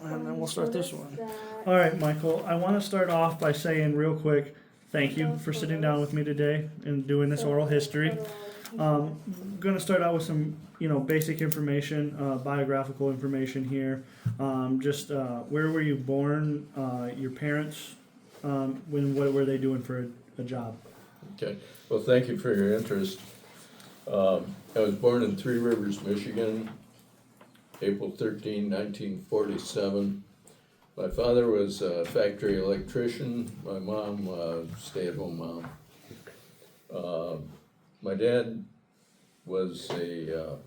and then we'll start this one. All right, Michael, I want to start off by saying real quick, thank you for sitting down with me today and doing this oral history. I'm going to start out with some, basic information, biographical information here. Where were you born? Your parents, what were they doing for a job? Okay, well, thank you for your interest. I was born in Three Rivers, Michigan, April 13, 1947. My father was a factory electrician, my mom, stay-at-home mom. My dad was a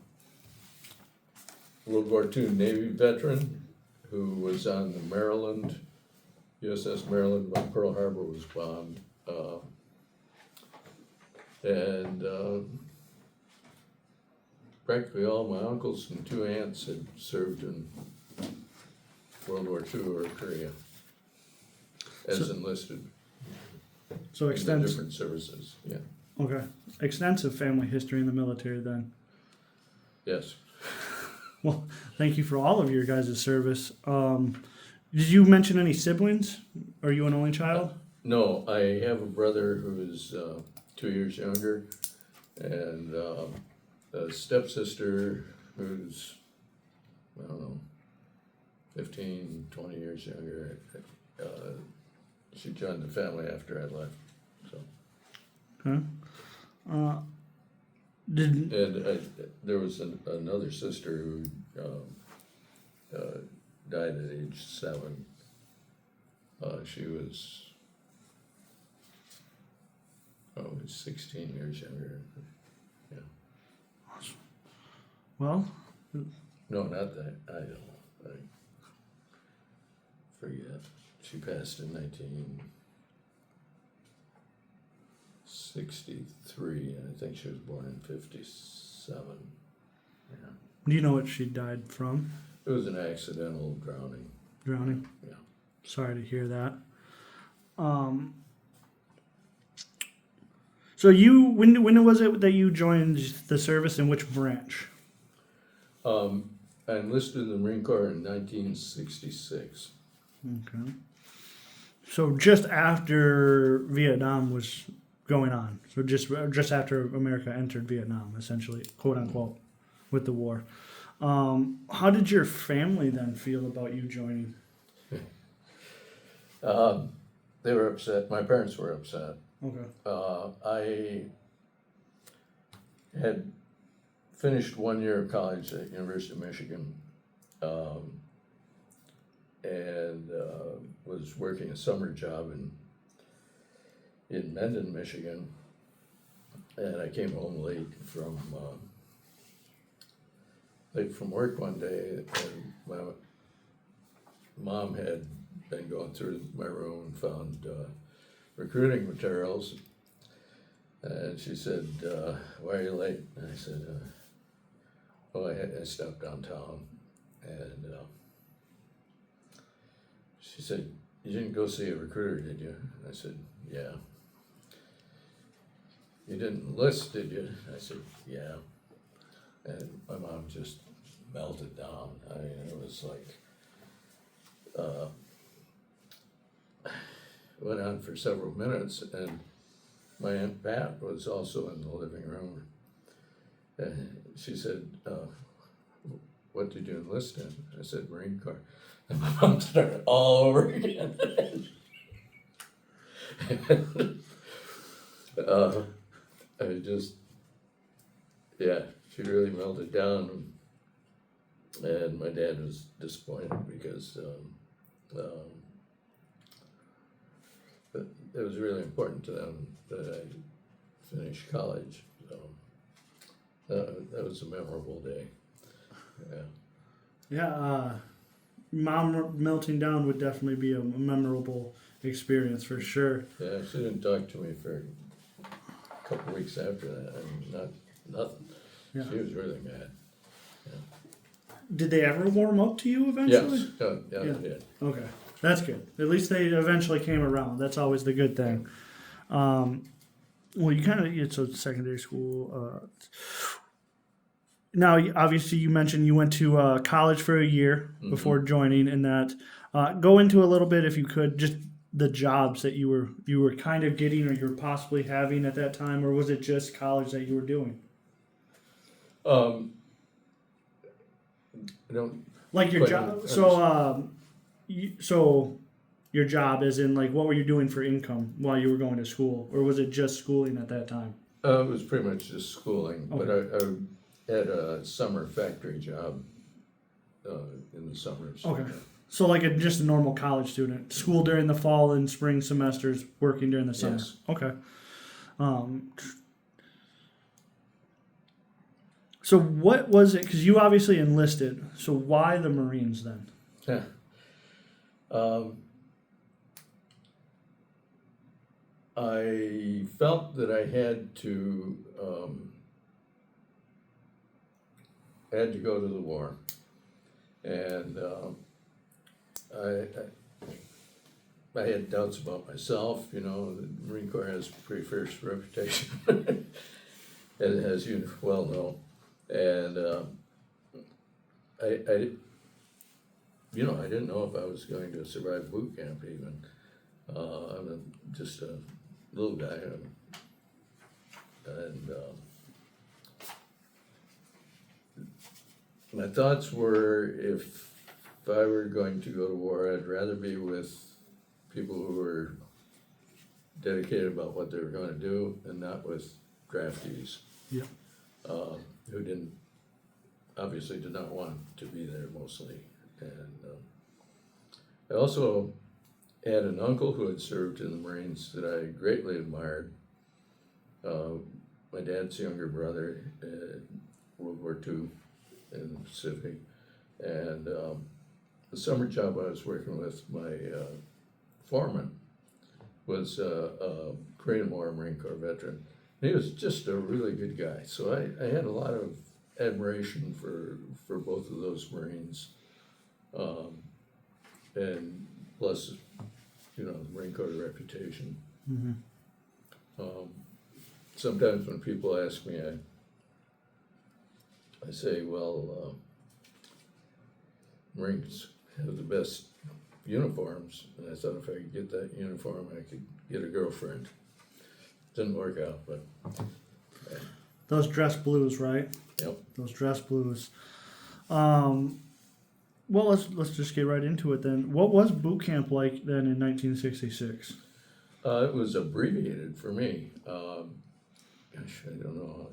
World War II Navy veteran who was on the Maryland, USS Maryland, when Pearl Harbor was bombed. Practically all my uncles and two aunts had served in World War II or Korea as enlisted So in the extensive. different services. Yeah. Okay, extensive family history in the military then. Yes. Well, thank you for all of your guys' service. Did you mention any siblings? Are you an only child? No, I have a brother who's 2 years younger, and a stepsister who's, I don't know, 15, 20 years younger. She joined the family after I left. So. Okay. Did There was another sister who died at age 7. She was probably 16 years younger. Yeah. well, No, not that. I don't know. I forget. She passed in 1963, and I think she was born in 57. Yeah. do you know what she died from? It was an accidental drowning. Drowning. Yeah. Sorry to hear that. So when was it that you joined the service, and which branch? I enlisted in the Marine Corps in 1966. Okay. So just after Vietnam was going on. So just after America entered Vietnam, essentially, quote unquote, with the war. How did your family then feel about you joining? They were upset. My parents were upset. Okay. I had finished 1 year of college at University of Michigan, and was working a summer job in Mendon, Michigan, and I came home late from work one day, and my mom had been going through my room and found recruiting materials, and she said, "Why are you late?" And I said, "Well, I stopped downtown," and she said, "You didn't go see a recruiter, did you?" I said, "Yeah." "You didn't enlist, did you?" I said, "Yeah." And my mom just melted down. I mean, it was like, went on for several minutes, and my Aunt Pat was also in the living room. And she said, "What did you enlist in?" I said, "Marine Corps." And my mom started all over again. She really melted down, and my dad was disappointed because it was really important to them that I finish college. So that was a memorable day. Yeah. Yeah. Mom melting down would definitely be a memorable experience for sure. Yeah, she didn't talk to me for a couple weeks after that. I mean, nothing. Yeah. She was really mad. Did they ever warm up to you eventually? Yes, yeah, they did. Okay, that's good. At least they eventually came around. That's always the good thing. Well, you kind of, so secondary school. now, obviously, you mentioned you went to college for a year Mm-hmm. before joining, and that. Go into a little bit, if you could, just the jobs that you were kind of getting, or you were possibly having at that time, or was it just college that you were doing? I don't Like your quite job. understand. So your job, as in, like, what were you doing for income while you were going to school, or was it just schooling at that time? It was pretty much just schooling, but Okay. I had a summer factory job in the summers. Okay. So like just a normal college student, school during the fall and spring semesters, working during the summer. Yes. Okay. Um, so what was it? Because you obviously enlisted. So why the Marines then? Yeah. I felt that I had to go to the war, and I had doubts about myself. You know, the Marine Corps has a pretty fierce reputation, as you well know, and I I didn't know if I was going to survive boot camp even. I'm just a little guy, and my thoughts were, if I were going to go to war, I'd rather be with people who were dedicated about what they were going to do, and not with draftees. Yeah. Who obviously did not want to be there mostly. And I also had an uncle who had served in the Marines that I greatly admired. My dad's younger brother in World War II in the Pacific. And the summer job I was working with, my foreman was a Korean War Marine Corps veteran. He was just a really good guy. So I had a lot of admiration for both of those Marines. And plus, the Marine Corps reputation. Mm-hmm. Sometimes when people ask me, I say, well, Marines have the best uniforms, and I thought if I could get that uniform, I could get a girlfriend. Didn't work out, but Those dress blues, right? yep. Those dress blues. Well, let's just get right into it then. What was boot camp like then in 1966? It was abbreviated for me. Gosh, I don't know,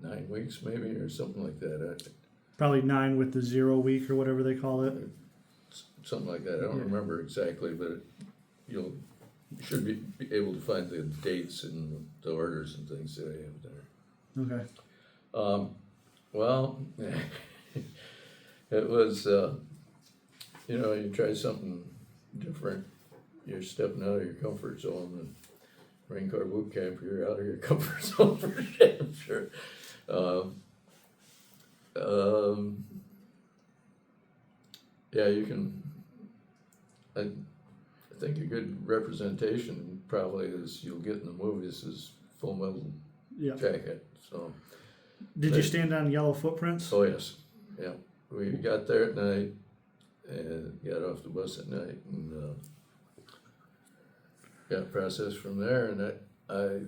9 weeks maybe or something like that. Probably 9 with the 0 week or whatever they call it. Something like that. I don't Yeah. remember exactly, but you should be able to find the dates and the orders and things that I have there. Okay. Well, it was, you try something different. You're stepping out of your comfort zone, and Marine Corps boot camp, you're out of your comfort zone for damn sure. Yeah, you can. I think a good representation probably, as you'll get in the movies, is Full Metal Yeah. Jacket. So. Did you stand on yellow footprints? Oh yes, yeah. We got there at night and got off the bus at night and got processed from there. And I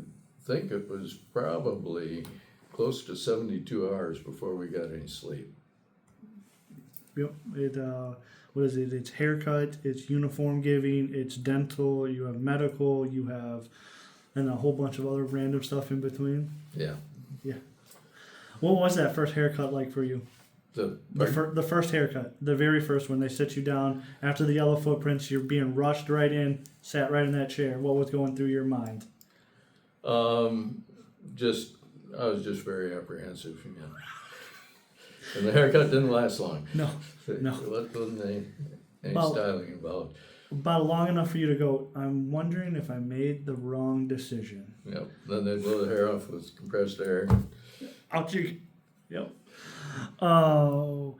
think it was probably close to 72 hours before we got any sleep. Yep. What is it? It's haircut, it's uniform giving, it's dental, you have medical, you have, and a whole bunch of other random stuff in between. Yeah. Yeah. What was that first haircut like for you? The first haircut, the very first one. They sit you down after the yellow footprints. You're being rushed right in, sat right in that chair. What was going through your mind? I was just very apprehensive again. And the haircut didn't last long. No. There wasn't any styling involved. About long enough for you to go, I'm wondering if I made the wrong decision. Yep. Then they blow the hair off with compressed air. Ouchie. Yep. Oh.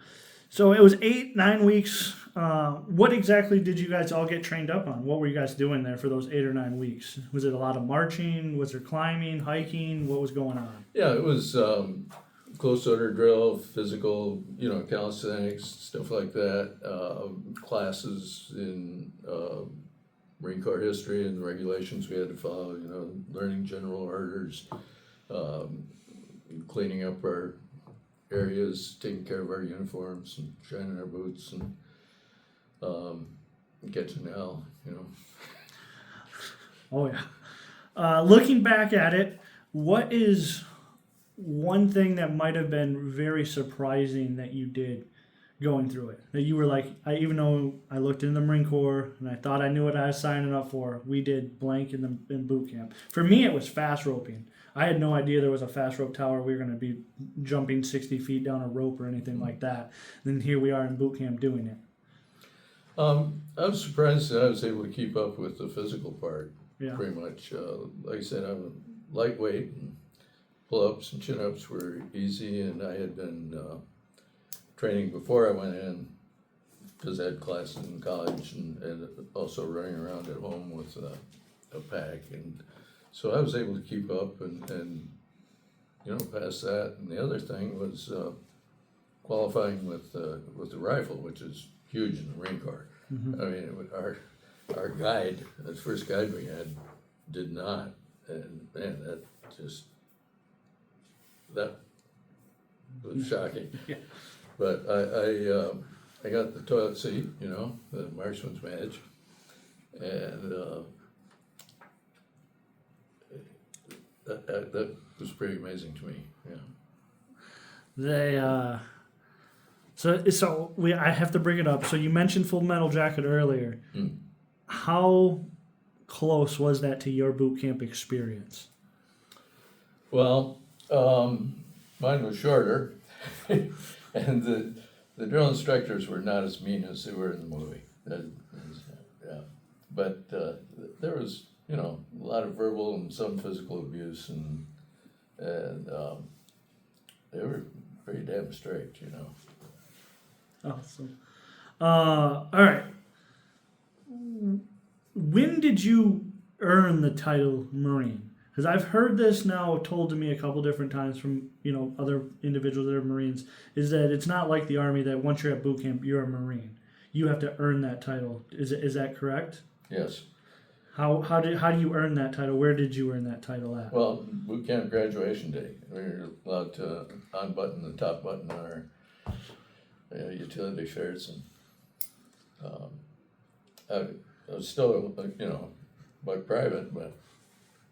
So it was 8-9 weeks. What exactly did you guys all get trained up on? What were you guys doing there for those 8 or 9 weeks? Was it a lot of marching? Was there climbing, hiking? What was going on? Yeah, it was close order drill, physical, calisthenics, stuff like that. Classes in Marine Corps history and the regulations we had to follow, learning general orders, cleaning up our areas, taking care of our uniforms and shining our boots and catching hell, Oh yeah. Looking back at it, what is one thing that might have been very surprising that you did going through it? That you were like, even though I looked into the Marine Corps and I thought I knew what I was signing up for, we did blank in boot camp. For me, it was fast roping. I had no idea there was a fast rope tower. We were going to be jumping 60 feet down a rope or anything like that. And here we are in boot camp doing it. I was surprised that I was able to keep up with the physical part. Yeah. Pretty much. Like I said, I'm lightweight, and pull-ups and chin-ups were easy, and I had been training before I went in, phys ed classes in college, and also running around at home with a pack, and so I was able to keep up and pass that. And the other thing was qualifying with the rifle, which is huge in the Marine Corps. Mm-hmm. I mean, our guide, the first guide we had, did not, and man, that was shocking. Yeah. But I got the toilet seat, the marksman's badge, and that was pretty amazing to me. Yeah. I have to bring it up. So you mentioned Full Metal Jacket earlier. Mm. How close was that to your boot camp experience? Well, mine was shorter, and the drill instructors were not as mean as they were in the movie. Yeah, but there was a lot of verbal and some physical abuse, and they were pretty damn strict, Awesome. All right. When did you earn the title Marine? Because I've heard this now told to me a couple different times from other individuals that are Marines, is that it's not like the Army that once you're at boot camp you're a Marine. You have to earn that title. Is that correct? Yes. How do you earn that title? Where did you earn that title at? Well, boot camp graduation day, we were allowed to unbutton the top button on our utility shirts, and I was still by private, but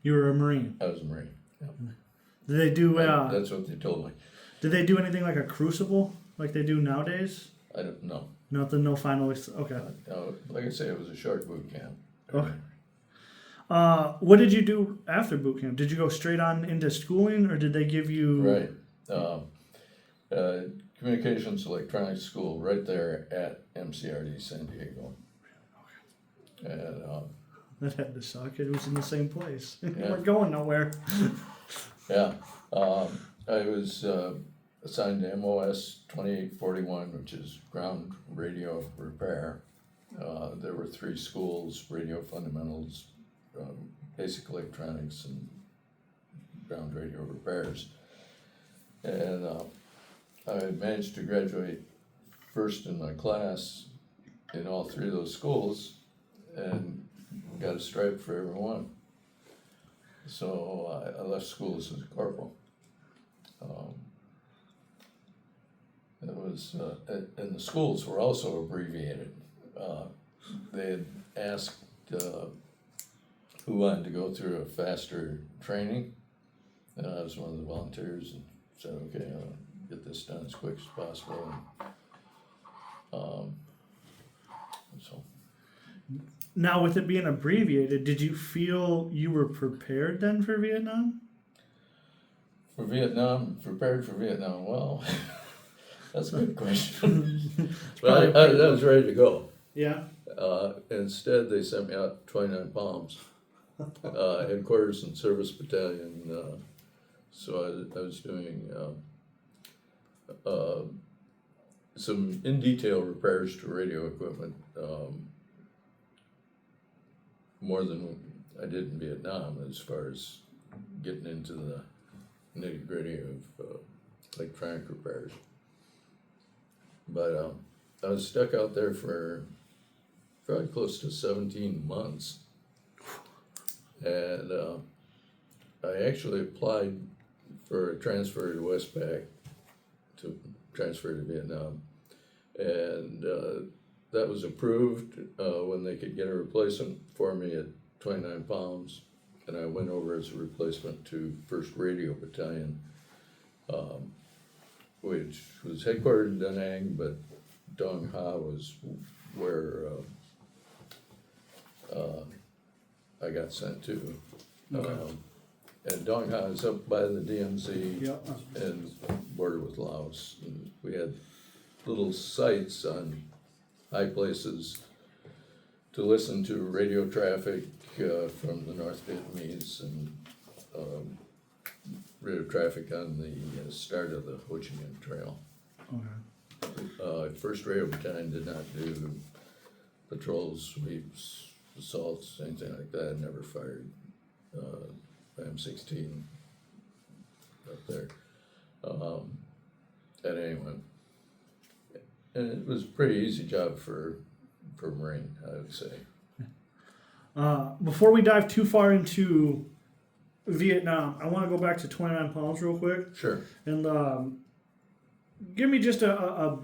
You were a Marine. I was a Marine. Yeah. Did they do? That's what they told me. Did they do anything like a crucible like they do nowadays? I don't know. Nothing. No finalists. Okay. Like I say, it was a short boot camp. Okay. What did you do after boot camp? Did you go straight on into schooling, or did they give you? Right. Communications Electronics School right there at MCRD San Diego. And that had to suck. It was in the same place. You Yeah. weren't going nowhere. yeah, I was assigned to MOS 2841, which is ground radio repair. There were 3 schools: radio fundamentals, basic electronics, and ground radio repairs. And I managed to graduate first in my class in all 3 of those schools, and got a stripe for every one. So I left school as a corporal. It was, and the schools were also abbreviated. They had asked who wanted to go through a faster training, and I was one of the volunteers, and said, okay, I'll get this done as quick as possible. And, so. Now, with it being abbreviated, did you feel you were prepared then for Vietnam? For Vietnam, prepared for Vietnam, well, that's a good question. But I was ready to go. Yeah. Instead, they sent me out to 29 Palms, headquarters and service battalion. So I was doing some in-detail repairs to radio equipment, more than I did in Vietnam, as far as getting into the nitty-gritty of electronic repairs. But I was stuck out there for probably close to 17 months. And I actually applied for a transfer to Westpac, to transfer to Vietnam. And that was approved when they could get a replacement for me at 29 pounds. And I went over as a replacement to 1st Radio Battalion, which was headquartered in Da Nang, but Dong Ha was where I got sent to. Okay. And Dong Ha is up by the DMZ Yep. and border with Laos. And we had little sites on high places to listen to radio traffic from the North Vietnamese and radio traffic on the start of the Ho Chi Minh Trail. Okay. 1st Radio Battalion did not do patrols, sweeps, assaults, anything like that. I never fired M16 up there. And anyway, and it was a pretty easy job for a Marine, I would say. Before we dive too far into Vietnam, I want to go back to 29 Palms real quick. Sure. And give me just a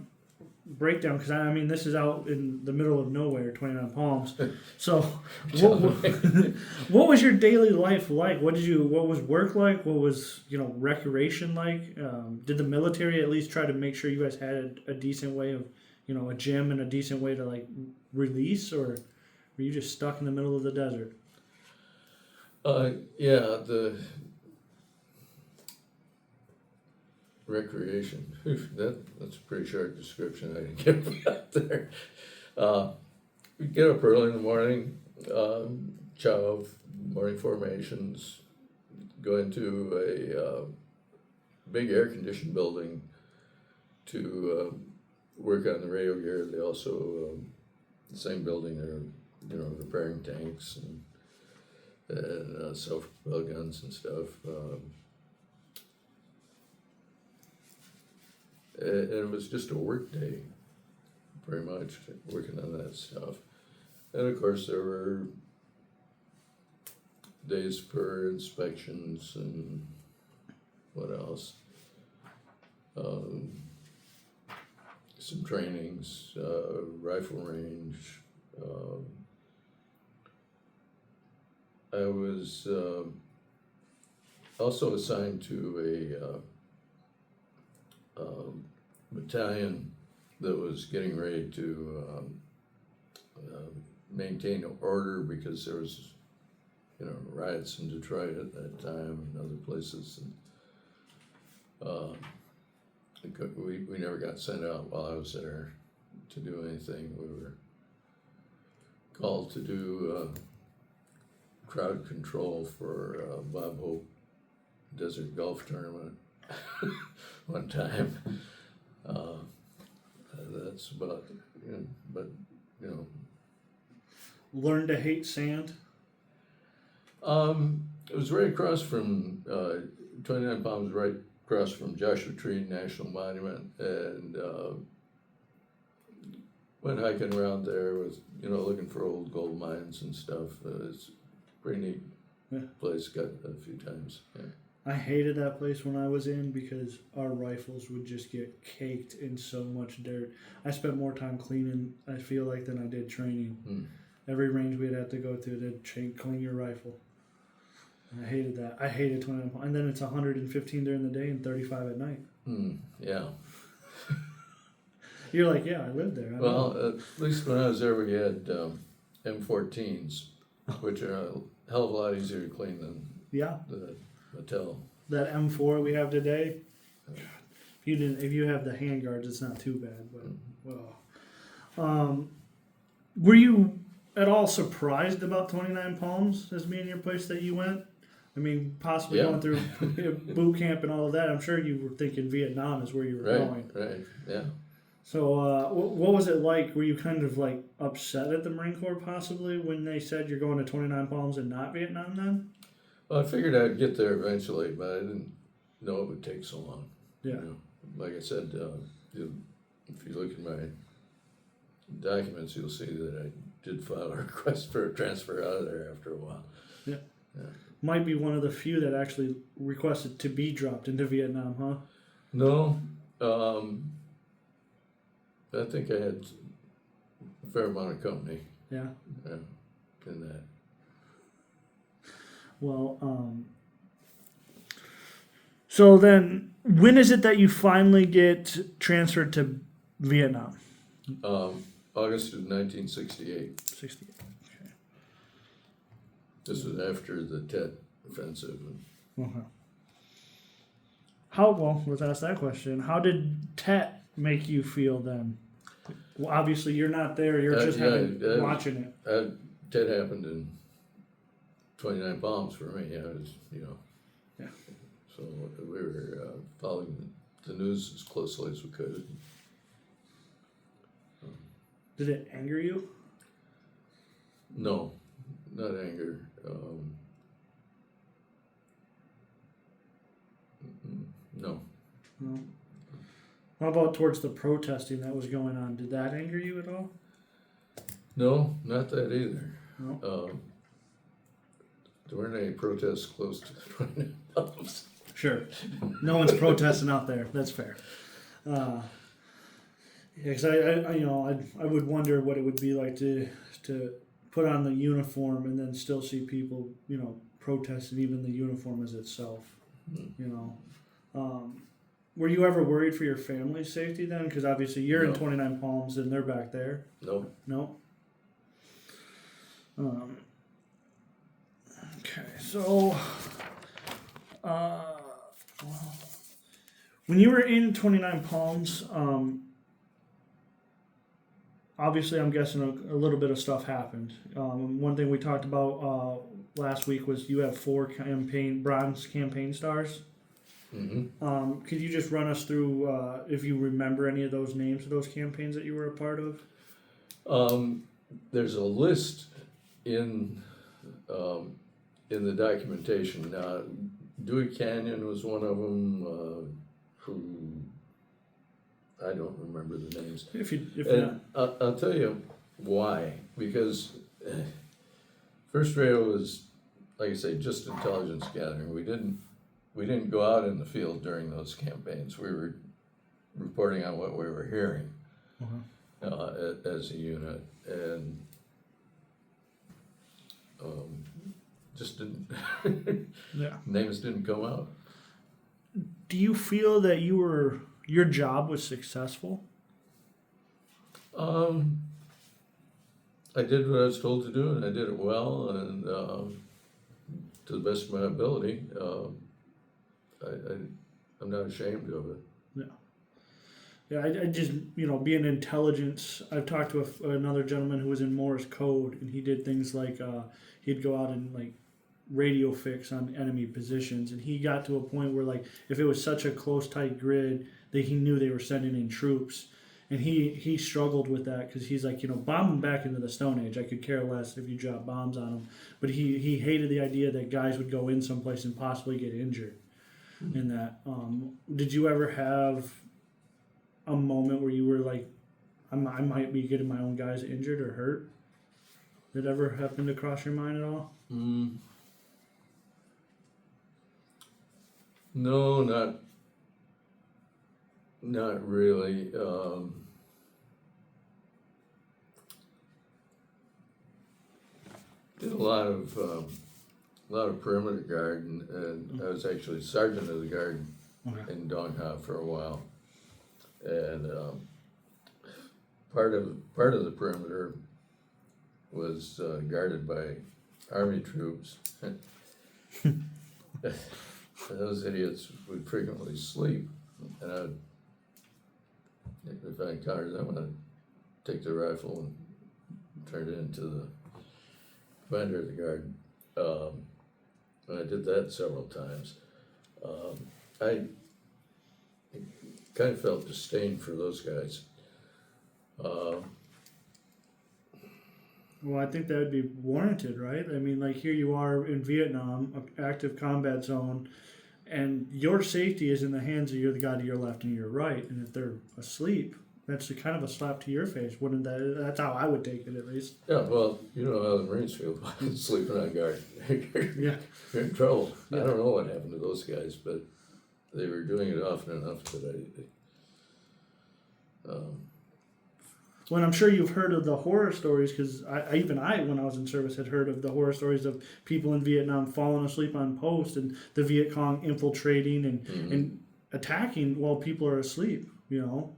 breakdown, because I mean this is out in the middle of nowhere, 29 Palms. So, what was your daily life like? What was work like? What was recreation like? Did the military at least try to make sure you guys had a decent way of a gym and a decent way to like release, or were you just stuck in the middle of the desert? Yeah, the recreation. That's a pretty short description I can give out there. We get up early in the morning, chow, morning formations, go into a big air-conditioned building to work on the radio gear. They also, the same building, they're repairing tanks and self-propelled guns and stuff. And it was just a work day, pretty much, working on that stuff. And of course, there were days for inspections and what else? Some trainings, rifle range. I was also assigned to a battalion that was getting ready to maintain order because there was, riots in Detroit at that time and other places. And we never got sent out while I was there to do anything. We were called to do crowd control for Bob Hope Desert Golf Tournament one time. That's about, but Learn to hate sand. It was right across from 29 Palms, right across from Joshua Tree National Monument, and went hiking around there with looking for old gold mines and stuff. It's a pretty neat place. Got a few times. Yeah. I hated that place when I was in because our rifles would just get caked in so much dirt. I spent more time cleaning, I feel like, than I did training. Every range we'd have to go to clean your rifle. And I hated that. I hated 29 Palms. And then it's 115 during the day and 35 at night. Yeah. You're like, yeah, I lived there. At least when I was there, we had M14s, which are a hell of a lot easier to clean than the Wetzel. That M4 we have today. If you have the handguards, it's not too bad. But were you at all surprised about 29 Palms as being your place that you went? I mean, possibly going through boot camp and all of that. I'm sure you were thinking Vietnam is where you were going. Right, yeah. So what was it like? Were you kind of like upset at the Marine Corps possibly when they said you're going to 29 Palms and not Vietnam then? Well, I figured I'd get there eventually, but I didn't know it would take so long. Yeah. You know, like I said, if you look at my documents, you'll see that I did file a request for a transfer out of there after a while. Might be one of the few that actually requested to be dropped into Vietnam, huh? No, I think I had a fair amount of company. Yeah. In that. Well, so then when is it that you finally get transferred to Vietnam? August of 1968. 68. Okay. This was after the Tet Offensive. Okay. Let's ask that question. How did Tet make you feel then? Well, obviously you're not there. You're just watching it. Tet happened in 29 Palms for me. I was, Yeah. So we were following the news as closely as we could. Did it anger you? No, not anger. No. No. How about towards the protesting that was going on? Did that anger you at all? No, not that either. No. There weren't any protests close to the 29 Palms. Sure. No one's protesting out there. That's fair. Yeah, because I would wonder what it would be like to put on the uniform and then still see people, protesting even the uniform as itself. Were you ever worried for your family's safety then? Because obviously you're in 29 Palms and they're back there. No. No. Okay, so when you were in 29 Palms, obviously I'm guessing a little bit of stuff happened. One thing we talked about last week was you have 4 bronze campaign stars. Mm-hmm. Could you just run us through if you remember any of those names of those campaigns that you were a part of? There's a list in the documentation. Dewey Canyon was one of them. Who I don't remember the names. I'll tell you why. Because first radio was, like I say, just intelligence gathering. We didn't go out in the field during those campaigns. We were reporting on what we were hearing as a unit, and just didn't. Names didn't come out. Do you feel that your job was successful? I did what I was told to do, and I did it well, and to the best of my ability. I'm not ashamed of it. Yeah, I just, being intelligence, I've talked to another gentleman who was in Morse code, and he did things like, he'd go out and, radio fix on enemy positions, and he got to a point where, if it was such a close, tight grid, that he knew they were sending in troops, and he struggled with that, because he's like, bomb them back into the Stone Age. I could care less if you drop bombs on them, but he hated the idea that guys would go in someplace and possibly get injured. In that, did you ever have a moment where you were like, I might be getting my own guys injured or hurt? Did it ever happen to cross your mind at all? No, not really. Did a lot of perimeter guard, and I was actually sergeant of the guard in Dong Ha for a while, and part of the perimeter was guarded by Army troops. Those idiots would frequently sleep, and if I encountered them, I'd take the rifle and turn it into the commander of the guard. And I did that several times. I kind of felt disdain for those guys. Well, I think that would be warranted, right? I mean, here you are in Vietnam, an active combat zone, and your safety is in the hands of the guy to your left and your right. And if they're asleep, that's a kind of a slap to your face. Wouldn't that? That's how I would take it, at least. Yeah, well, you know how the Marines feel about sleeping on guard. Yeah. You're in trouble. Yeah. I don't know what happened to those guys, but they were doing it often enough that Well, I'm sure you've heard of the horror stories, because even I, when I was in service, had heard of the horror stories of people in Vietnam falling asleep on post and the Viet Cong infiltrating and attacking while people are asleep, you know.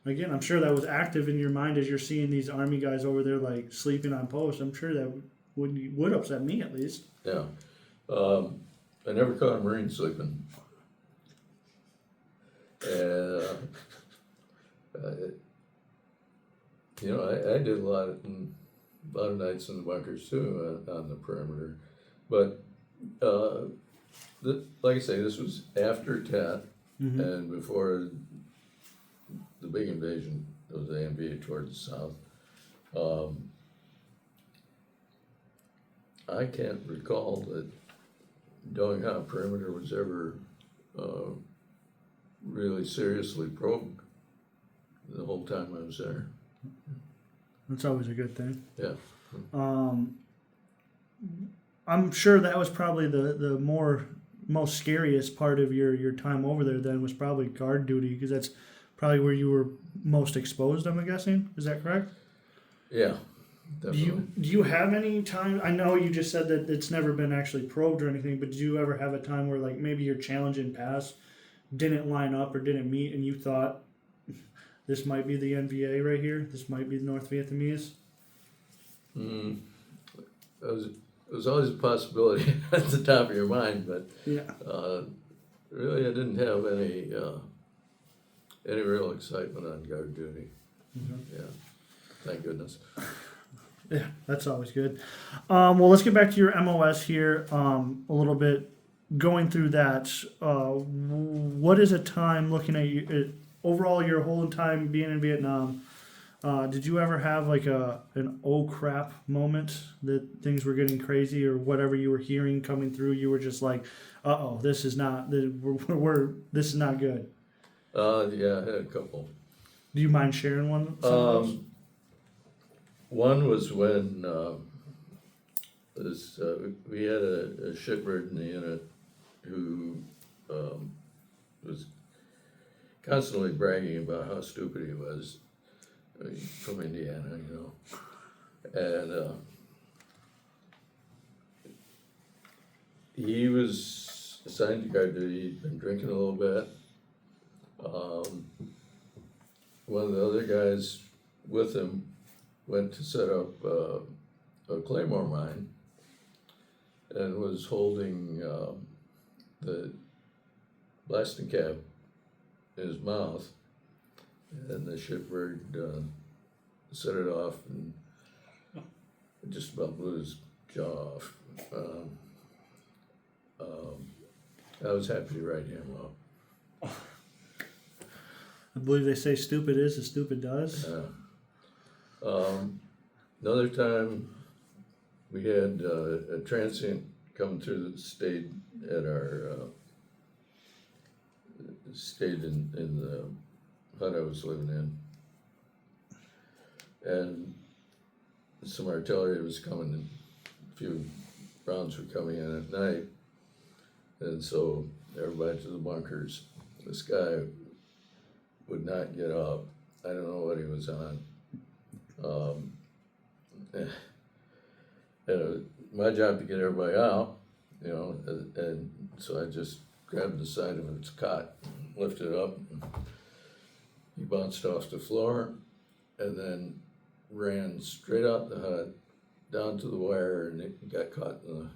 Again, I'm sure that was active in your mind as you're seeing these Army guys over there, like, sleeping on post. I'm sure that would upset me, at least. yeah. I never caught a Marine sleeping. And, you know, I did a lot of nights in the bunkers too on the perimeter, but like I say, this was after Tet and before the big invasion of the AMV towards the south. I can't recall that going on perimeter was ever really seriously probed the whole time I was there. That's always a good thing. Yeah. I'm sure that was probably the most scariest part of your time over there. Then was probably guard duty, because that's probably where you were most exposed. I'm guessing. Is that correct? Yeah. Definitely. Do you have any time? I know you just said that it's never been actually probed or anything, but did you ever have a time where, like, maybe your challenge in pass didn't line up or didn't meet, and you thought, this might be the NVA right here. This might be the North Vietnamese. It was always a possibility at the top of your mind, but Yeah. really, I didn't have any real excitement on guard duty. Yeah, thank goodness. Yeah, that's always good. Well, let's get back to your MOS here a little bit. Going through that, what is a time looking at you? Overall, your whole time being in Vietnam, did you ever have like an oh crap moment that things were getting crazy, or whatever you were hearing coming through, you were just like, this is not this is not good? Yeah, I had a couple. Do you mind sharing one? Some of those? One was when we had a shipbird in the unit who was constantly bragging about how stupid he was. He's from Indiana, you know. And he was assigned to guard duty. He'd been drinking a little bit. One of the other guys with him went to set up a claymore mine and was holding the blasting cap in his mouth, and the shipbird set it off and it just about blew his jaw off. I was happy to write him up. I believe they say stupid is as stupid does. Another time we had a transient come through that stayed at our stayed in the hut I was living in, and some artillery was coming in, a few rounds were coming in at night, and so everybody to the bunkers. This guy would not get up. I don't know what he was on. My job to get everybody out, you know, and so I just grabbed the side of its cot, lifted it up, and he bounced off the floor, and then ran straight out the hut, down to the wire, and it got caught in the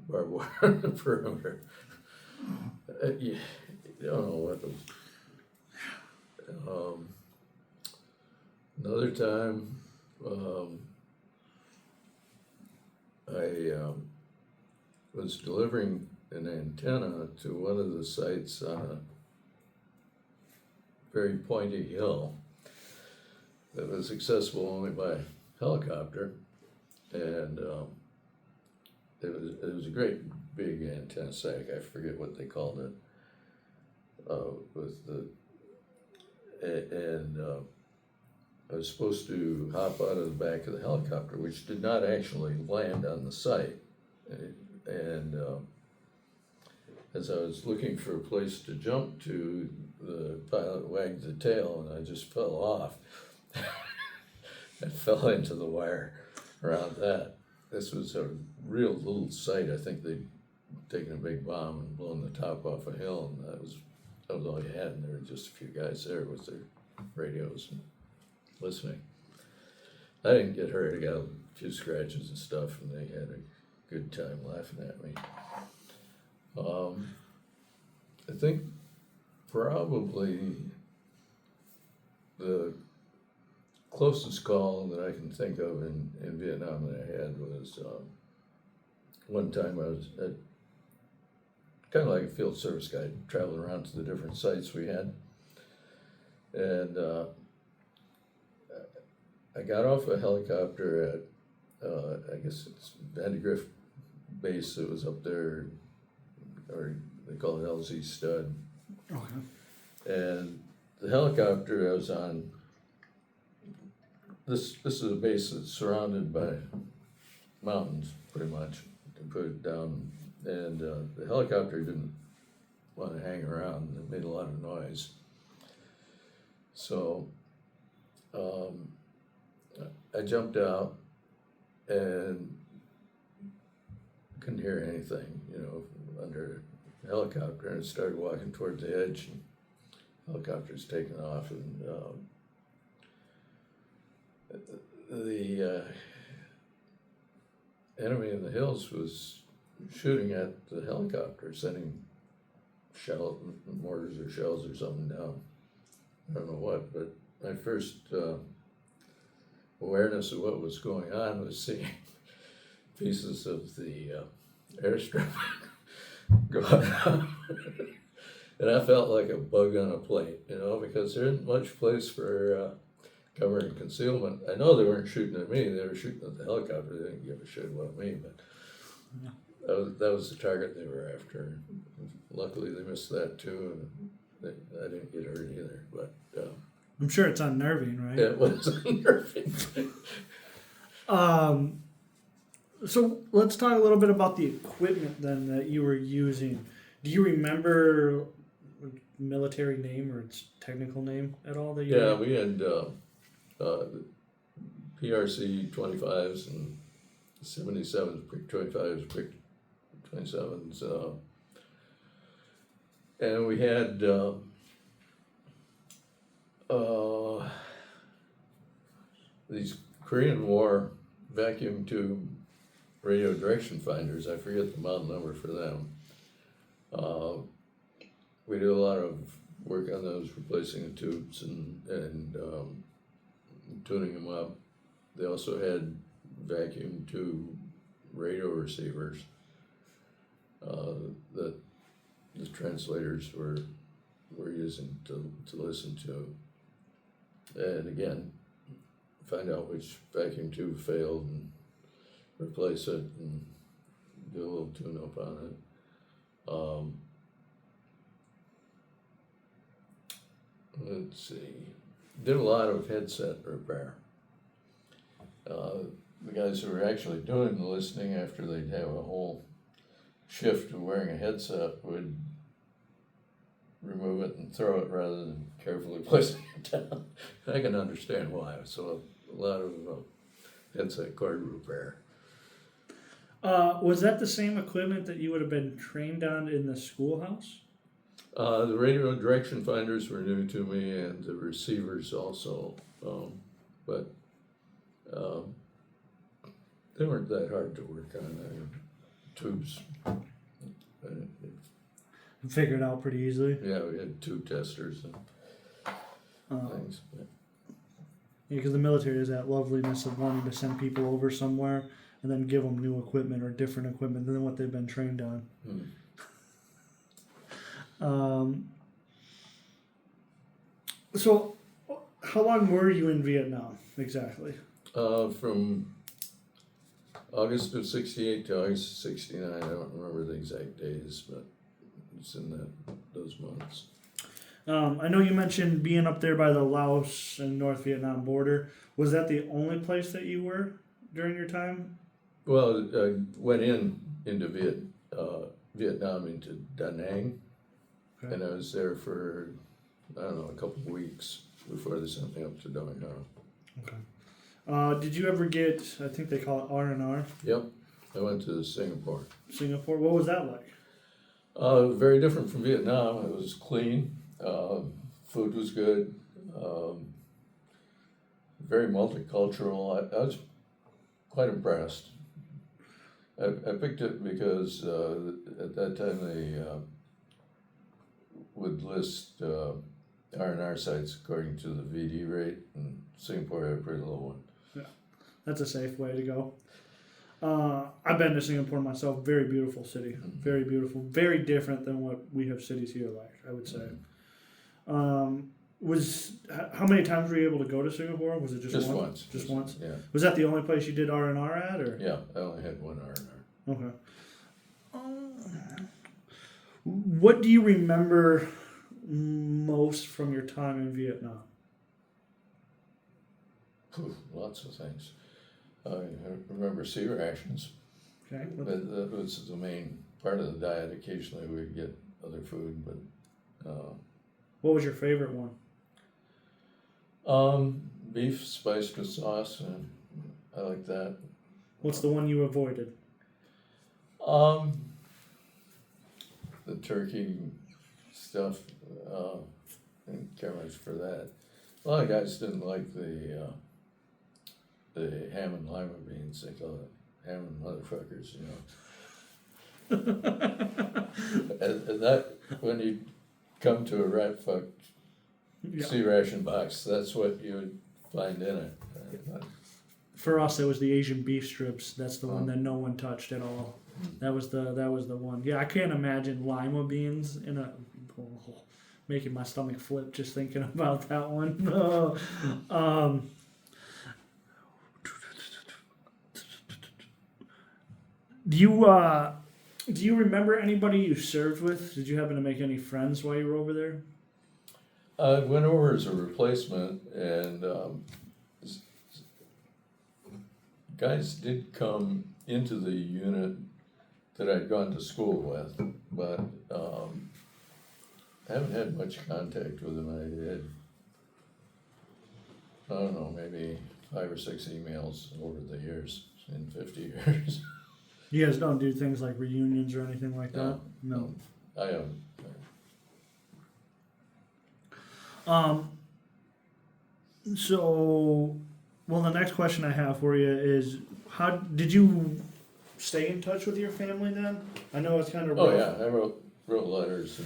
barbed wire on the perimeter. You don't know what was. Another time, I was delivering an antenna to one of the sites on a very pointy hill that was accessible only by helicopter, and it was a great big antenna sack. I forget what they called it, with the, and I was supposed to hop out of the back of the helicopter, which did not actually land on the site. And as I was looking for a place to jump to, the pilot wagged the tail and I just fell off. I fell into the wire around that. This was a real little site. I think they'd taken a big bomb and blown the top off a hill, and that was all you had. And there were just a few guys there with their radios and listening. I didn't get hurt. I got a few scratches and stuff, and they had a good time laughing at me. I think probably the closest call that I can think of in Vietnam that I had was one time I was at, kind of like a field service guy, traveling around to the different sites we had. And I got off a helicopter at, I guess it's Vandergrift base that was up there, or they call it LZ Stud. Okay. And the helicopter I was on, this is a base that's surrounded by mountains, pretty much, to put it down. And the helicopter didn't want to hang around. It made a lot of noise. So I jumped out and couldn't hear anything, under the helicopter, and started walking towards the edge, and the helicopter's taking off, and the enemy in the hills was shooting at the helicopter, sending mortars or shells or something down. I don't know what, but my first awareness of what was going on was seeing pieces of the airstrip go up. And I felt like a bug on a plate, because there isn't much place for cover and concealment. I know they weren't shooting at me, they were shooting at the helicopter. They didn't give a shit about me, but that was the target they were after. Luckily they missed that too, and I didn't get hurt either, but I'm sure it's unnerving, right? it was unnerving. So let's talk a little bit about the equipment then that you were using. Do you remember military name or its technical name at all that you Yeah, we had PRC 25s and 77s, Pick 25s, Pick 27s, and we had these Korean War vacuum tube radio direction finders. I forget the model number for them. We did a lot of work on those, replacing the tubes and tuning them up. They also had vacuum tube radio receivers that the translators were using to listen to. And again, find out which vacuum tube failed and replace it and do a little tune-up on it. Let's see, did a lot of headset repair. The guys who were actually doing the listening, after they'd have a whole shift of wearing a headset, would remove it and throw it rather than carefully placing it down. I can understand why. So a lot of headset cord repair. Was that the same equipment that you would have been trained on in the schoolhouse? The radio direction finders were new to me, and the receivers also, but they weren't that hard to work on. Tubes. Figured out pretty easily. Yeah, we had tube testers and things. Yeah, because the military has that loveliness of wanting to send people over somewhere and then give them new equipment or different equipment than what they've been trained on. So, how long were you in Vietnam exactly? From August of '68 to August of '69. I don't remember the exact days, but it's in those months. I know you mentioned being up there by the Laos and North Vietnam border. Was that the only place that you were during your time? Well, I went into Vietnam, into Da Nang, Okay. and I was there for, I don't know, a couple of weeks before they sent me up to Dong Hao. Okay. Did you ever get, I think they call it R&R, Yep, I went to Singapore. Singapore? What was that like? Very different from Vietnam. It was clean. Food was good. Very multicultural. I was quite impressed. I picked it because at that time they would list R&R sites according to the VD rate, and Singapore had a pretty low one. That's a safe way to go. I've been to Singapore myself. Very beautiful city. Very beautiful. Very different than what we have cities here like, I would say. How many times were you able to go to Singapore? Was it just once? Just once? Yeah. Was that the only place you did R&R at, or? Yeah, I only had one R&R. Okay. What do you remember most from your time in Vietnam? Lots of things. I remember sea rations. Okay. That was the main part of the diet. Occasionally we'd get other food, but What was your favorite one? beef spiced with sauce, and I like that. What's the one you avoided? The turkey stuff, didn't care much for that. A lot of guys didn't like the ham and lima beans. They call it ham and motherfuckers, you know. and that, when you come to a rat fuck sea ration box, that's what you would find in it. For us, it was the Asian beef strips. That's the one that no one touched at all. That was the one. Yeah, I can't imagine lima beans in a making my stomach flip just thinking about that one. Do you remember anybody you served with? Did you happen to make any friends while you were over there? I went over as a replacement, and guys did come into the unit that I'd gone to school with, but I haven't had much contact with them. I don't know, maybe 5 or 6 emails over the years, in 50 years. You guys don't do things like reunions or anything like that? No. I haven't. So, well, the next question I have for you is, how did you stay in touch with your family then? I know it's kind of rough. Oh yeah, I wrote letters,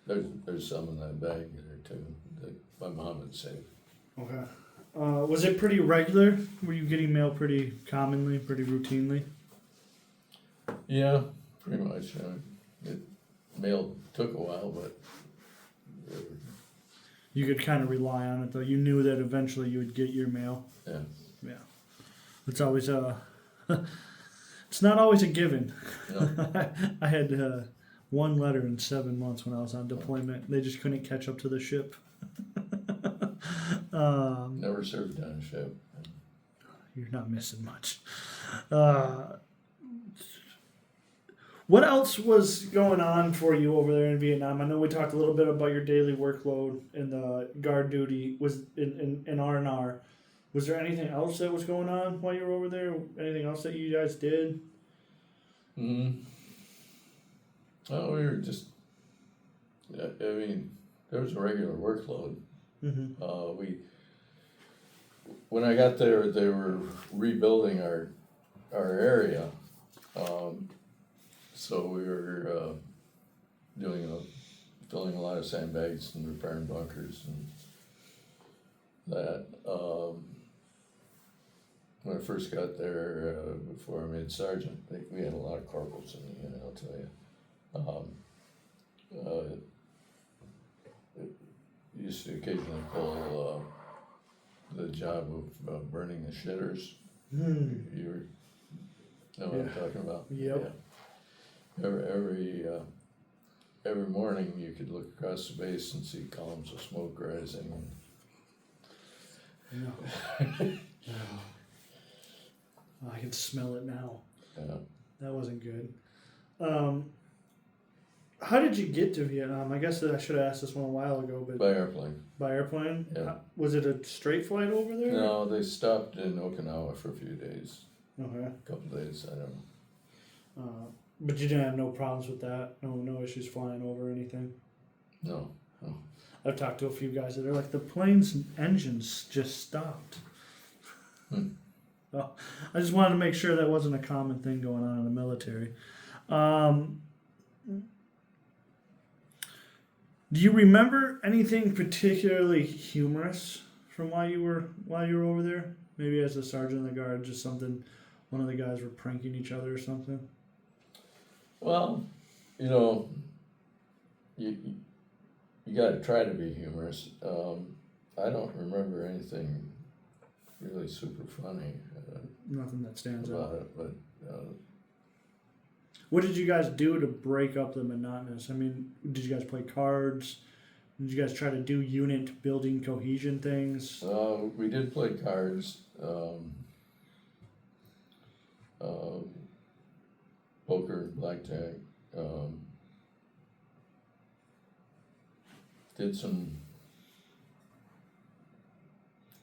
and there's some in that bag there too that my mom had saved. Okay. Was it pretty regular? Were you getting mail pretty commonly, pretty routinely? Yeah, pretty much. Mail took a while, but You could kind of rely on it though. You knew that eventually you would get your mail. yeah. Yeah. It's always it's not always a given. No. I had one letter in 7 months when I was on deployment. They just couldn't catch up to the ship. Never served on a ship. You're not missing much. What else was going on for you over there in Vietnam? I know we talked a little bit about your daily workload and the guard duty was in R&R. Was there anything else that was going on while you were over there? Anything else that you guys did? Oh, we were just. I mean, there was a regular workload. When I got there, they were rebuilding our area. So we were filling a lot of sandbags and repairing bunkers and that. When I first got there, before I made sergeant, we had a lot of corporals in the unit, I'll tell you. Used to occasionally pull the job of burning the shitters. You know what I'm talking about? Yep. Yeah. every morning you could look across the base and see columns of smoke rising. No. No. Oh, I can smell it now. Yeah. That wasn't good. How did you get to Vietnam? I guess I should have asked this one a while ago, but By airplane. by airplane? Yeah. Was it a straight flight over there? No, they stopped in Okinawa for a few days. Okay. A couple days, I don't know. But you didn't have no problems with that? No issues flying over or anything? No. I've talked to a few guys that are like, the plane's engines just stopped. So, I just wanted to make sure that wasn't a common thing going on in the military. Do you remember anything particularly humorous from while you were over there? Maybe as a sergeant of the guard, just something, one of the guys were pranking each other or something? Well, you know, you got to try to be humorous. I don't remember anything really super funny Nothing that stands about out. it, but What did you guys do to break up the monotonous? I mean, did you guys play cards? Did you guys try to do unit building cohesion things? we did play cards, poker, blackjack. Did some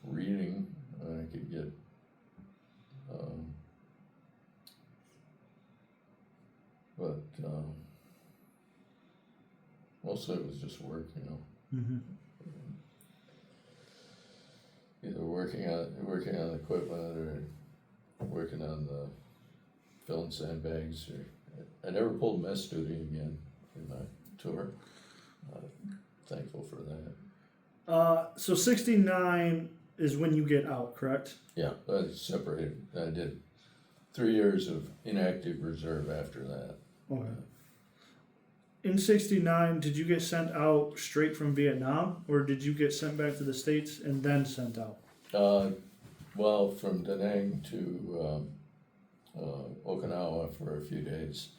reading. I could get. But mostly it was just work, you know. Mm-hmm. Either working on equipment or working on the filling sandbags. Or I never pulled mess duty again in my tour. Thankful for that. So 69 is when you get out, correct? Yeah, I separated. I did 3 years of inactive reserve after that. Okay. In 69, did you get sent out straight from Vietnam, or did you get sent back to the States and then sent out? Well, from Da Nang to Okinawa for a few days,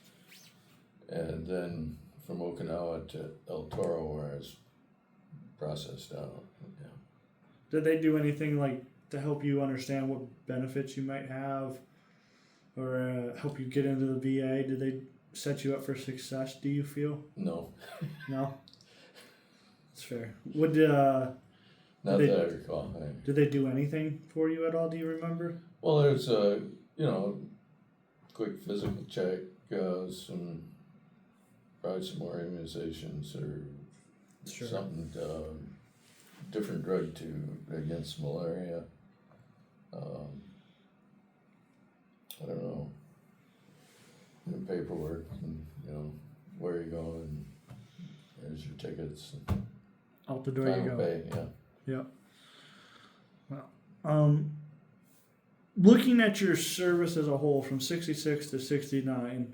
and then from Okinawa to El Toro, where I was processed out. Yeah. Did they do anything like to help you understand what benefits you might have, or help you get into the VA? Did they set you up for success, do you feel? No. No? That's fair. Not Not that I recall. Did they do anything for you at all, do you remember? Well, there's a, quick physical check, probably some more immunizations or Sure. something, different drug against malaria. I don't know. The paperwork and, where you go and there's your tickets. Out the door you Final go. pay, yeah. Yeah. Well, looking at your service as a whole from 66 to 69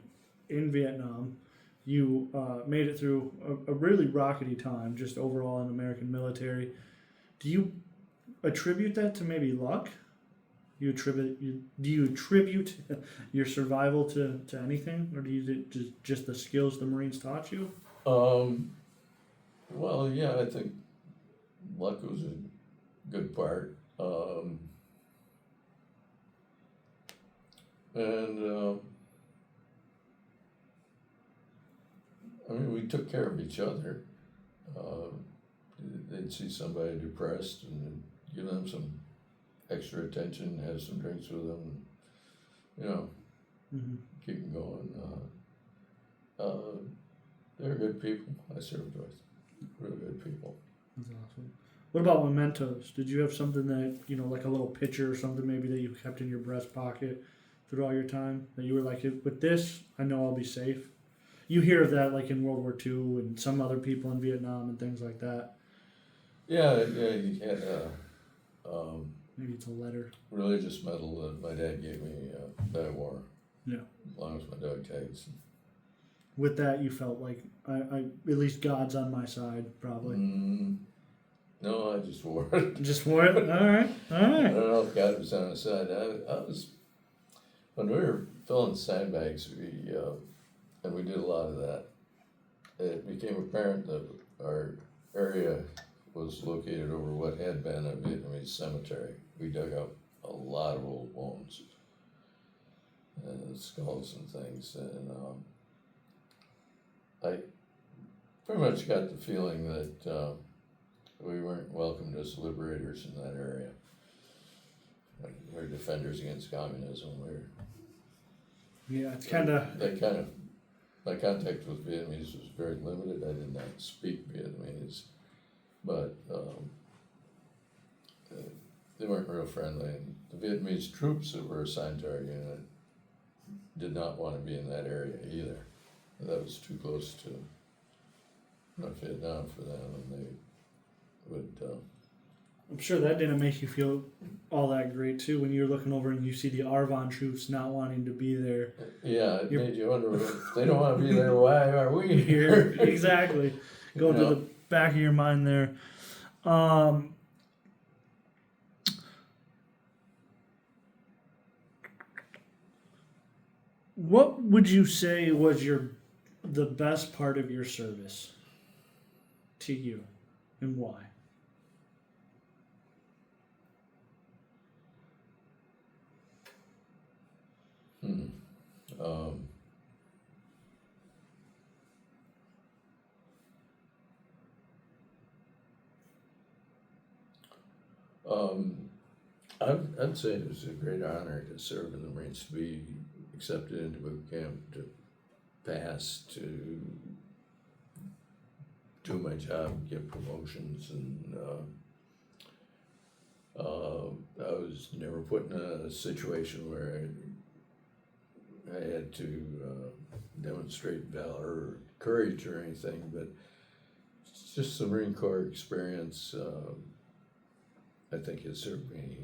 in Vietnam, you made it through a really rockety time, just overall in the American military. Do you attribute that to maybe luck? Do you attribute your survival to anything, or do you just the skills the Marines taught you? Well, yeah, I think luck was a good part. We took care of each other. They'd see somebody depressed and give them some extra attention, have some drinks with them, Mm-hmm. keep them going. They're good people I served with, really good people. That's awesome. What about mementos? Did you have something that, like a little picture or something maybe that you kept in your breast pocket through all your time? That you were like, with this, I know I'll be safe? You hear of that like in World War II and some other people in Vietnam and things like that. Yeah, he had Maybe it's a letter. religious medal that my dad gave me that I wore. Yeah. As long as my dog tags. With that, you felt like, I at least God's on my side, probably. No, I just wore it. Just wore it? All right. I don't know if God was on his side. I was, when we were filling sandbags, we did a lot of that. it became apparent that our area was located over what had been a Vietnamese cemetery. We dug up a lot of old bones and skulls and things, and I pretty much got the feeling that we weren't welcomed as liberators in that area. We're defenders against communism. Yeah, it's kind of. My contact with Vietnamese was very limited. I did not speak Vietnamese, but they weren't real friendly. And the Vietnamese troops that were assigned to our unit did not want to be in that area either. That was too close to North Vietnam for them, and they would. I'm sure that didn't make you feel all that great too when you're looking over and you see the Arvon troops not wanting to be there. Yeah, it made you wonder, if they don't want to be there, why are we here? Exactly. Going to the back of your mind there. What would you say was the best part of your service to you, and why? I'd say it was a great honor to serve in the Marines, to be accepted into boot camp, to pass, to do my job, get promotions, and I was never put in a situation where I had to demonstrate valor or courage or anything, but it's just the Marine Corps experience. I think it served me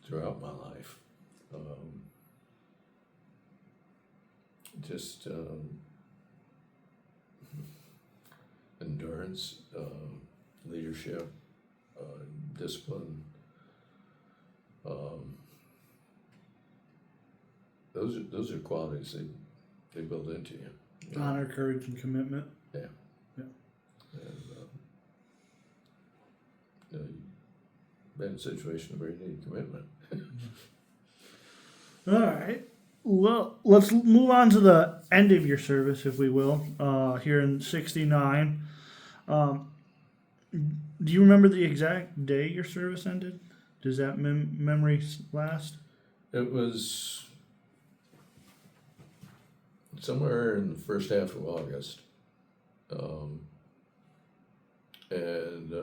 throughout my life. Just endurance, leadership, discipline. Those are qualities they build into you. Honor, courage, and commitment. Yeah. Yeah. And, you've been in a situation where you need commitment. All right. Well, let's move on to the end of your service, if we will, here in '69. Do you remember the exact day your service ended? Does that memory last? It was somewhere in the first half of August. And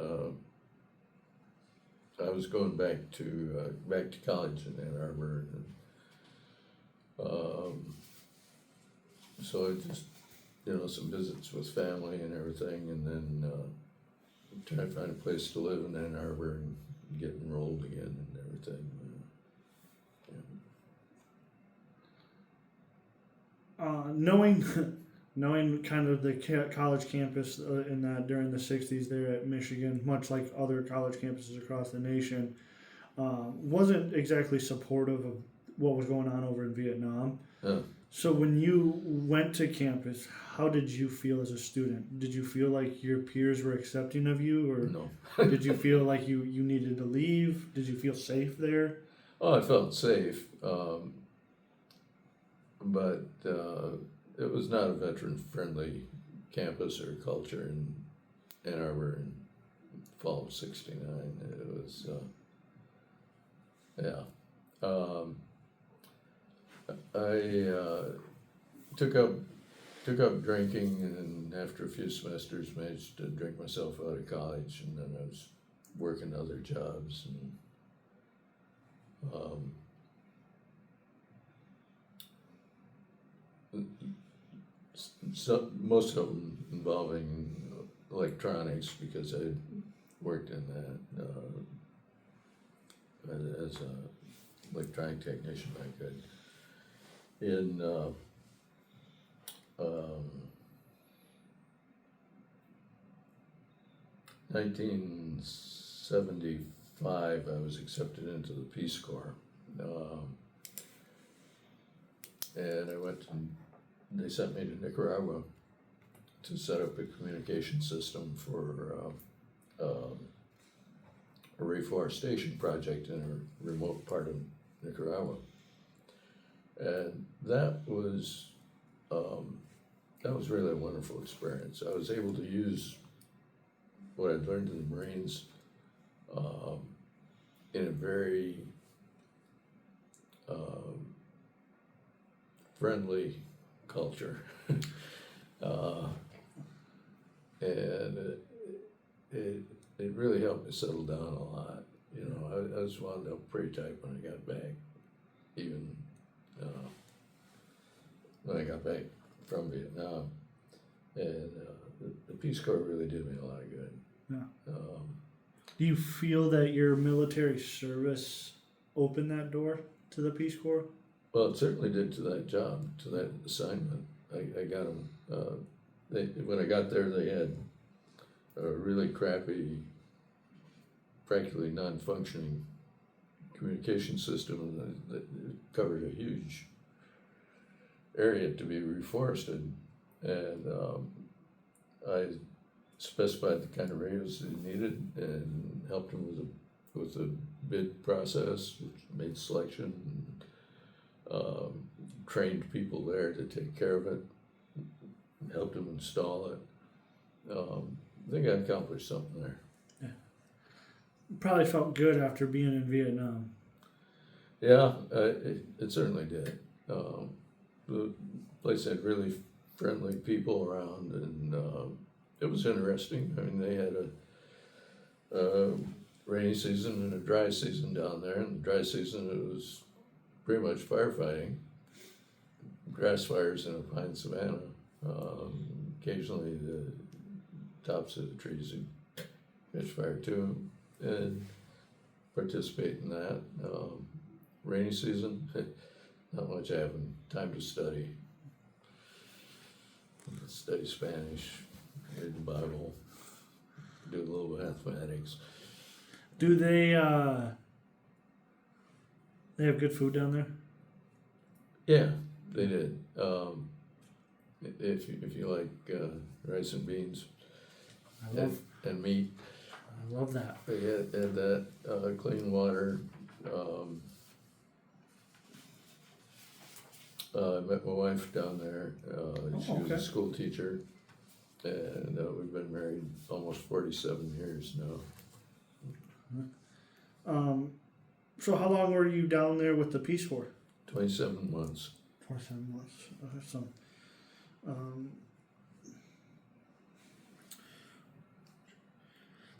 I was going back to college in Ann Arbor, and so I just, some visits with family and everything, and then trying to find a place to live in Ann Arbor and get enrolled again and everything. Knowing kind of the college campus in that during the '60s there at Michigan, much like other college campuses across the nation, wasn't exactly supportive of what was going on over in Vietnam. So when you went to campus, how did you feel as a student? Did you feel like your peers were accepting of you, or No. did you feel like you needed to leave? Did you feel safe there? Oh, I felt safe, but it was not a veteran-friendly campus or culture in Ann Arbor in fall of '69. It was, I took up drinking, and after a few semesters managed to drink myself out of college, and then I was working other jobs, and so most of them involving electronics, because I worked in that as a electronic technician. I could in 1975, I was accepted into the Peace Corps, and I went to they sent me to Nicaragua to set up a communication system for a reforestation project in a remote part of Nicaragua. And that was really a wonderful experience. I was able to use what I'd learned in the Marines in a very friendly culture. And it really helped me settle down a lot. You know, I was wound up pretty tight when I got back, even when I got back from Vietnam. And the Peace Corps really did me a lot of good. Yeah. Do you feel that your military service opened that door to the Peace Corps? Well, it certainly did to that job, to that assignment. I got them. When I got there, they had a really crappy, practically non-functioning communication system that covered a huge area to be reforested, and I specified the kind of radios they needed and helped them with the bid process, which made selection, trained people there to take care of it, helped them install it. I think I accomplished something there. Yeah. Probably felt good after being in Vietnam. Yeah, it certainly did. The place had really friendly people around, and it was interesting. I mean, they had a rainy season and a dry season down there. In the dry season, it was pretty much firefighting, grass fires in a pine savanna. Occasionally the tops of the trees would catch fire too, and participate in that. Rainy season, not much having time to study Spanish, read the Bible, do a little mathematics. Do they have good food down there? Yeah, they did. If you like rice and beans and meat, I love that. they had that, clean water. I met my wife down there. She was a school teacher, and we've been married almost 47 years now. So how long were you down there with the Peace Corps? 27 months. 47 months. Awesome.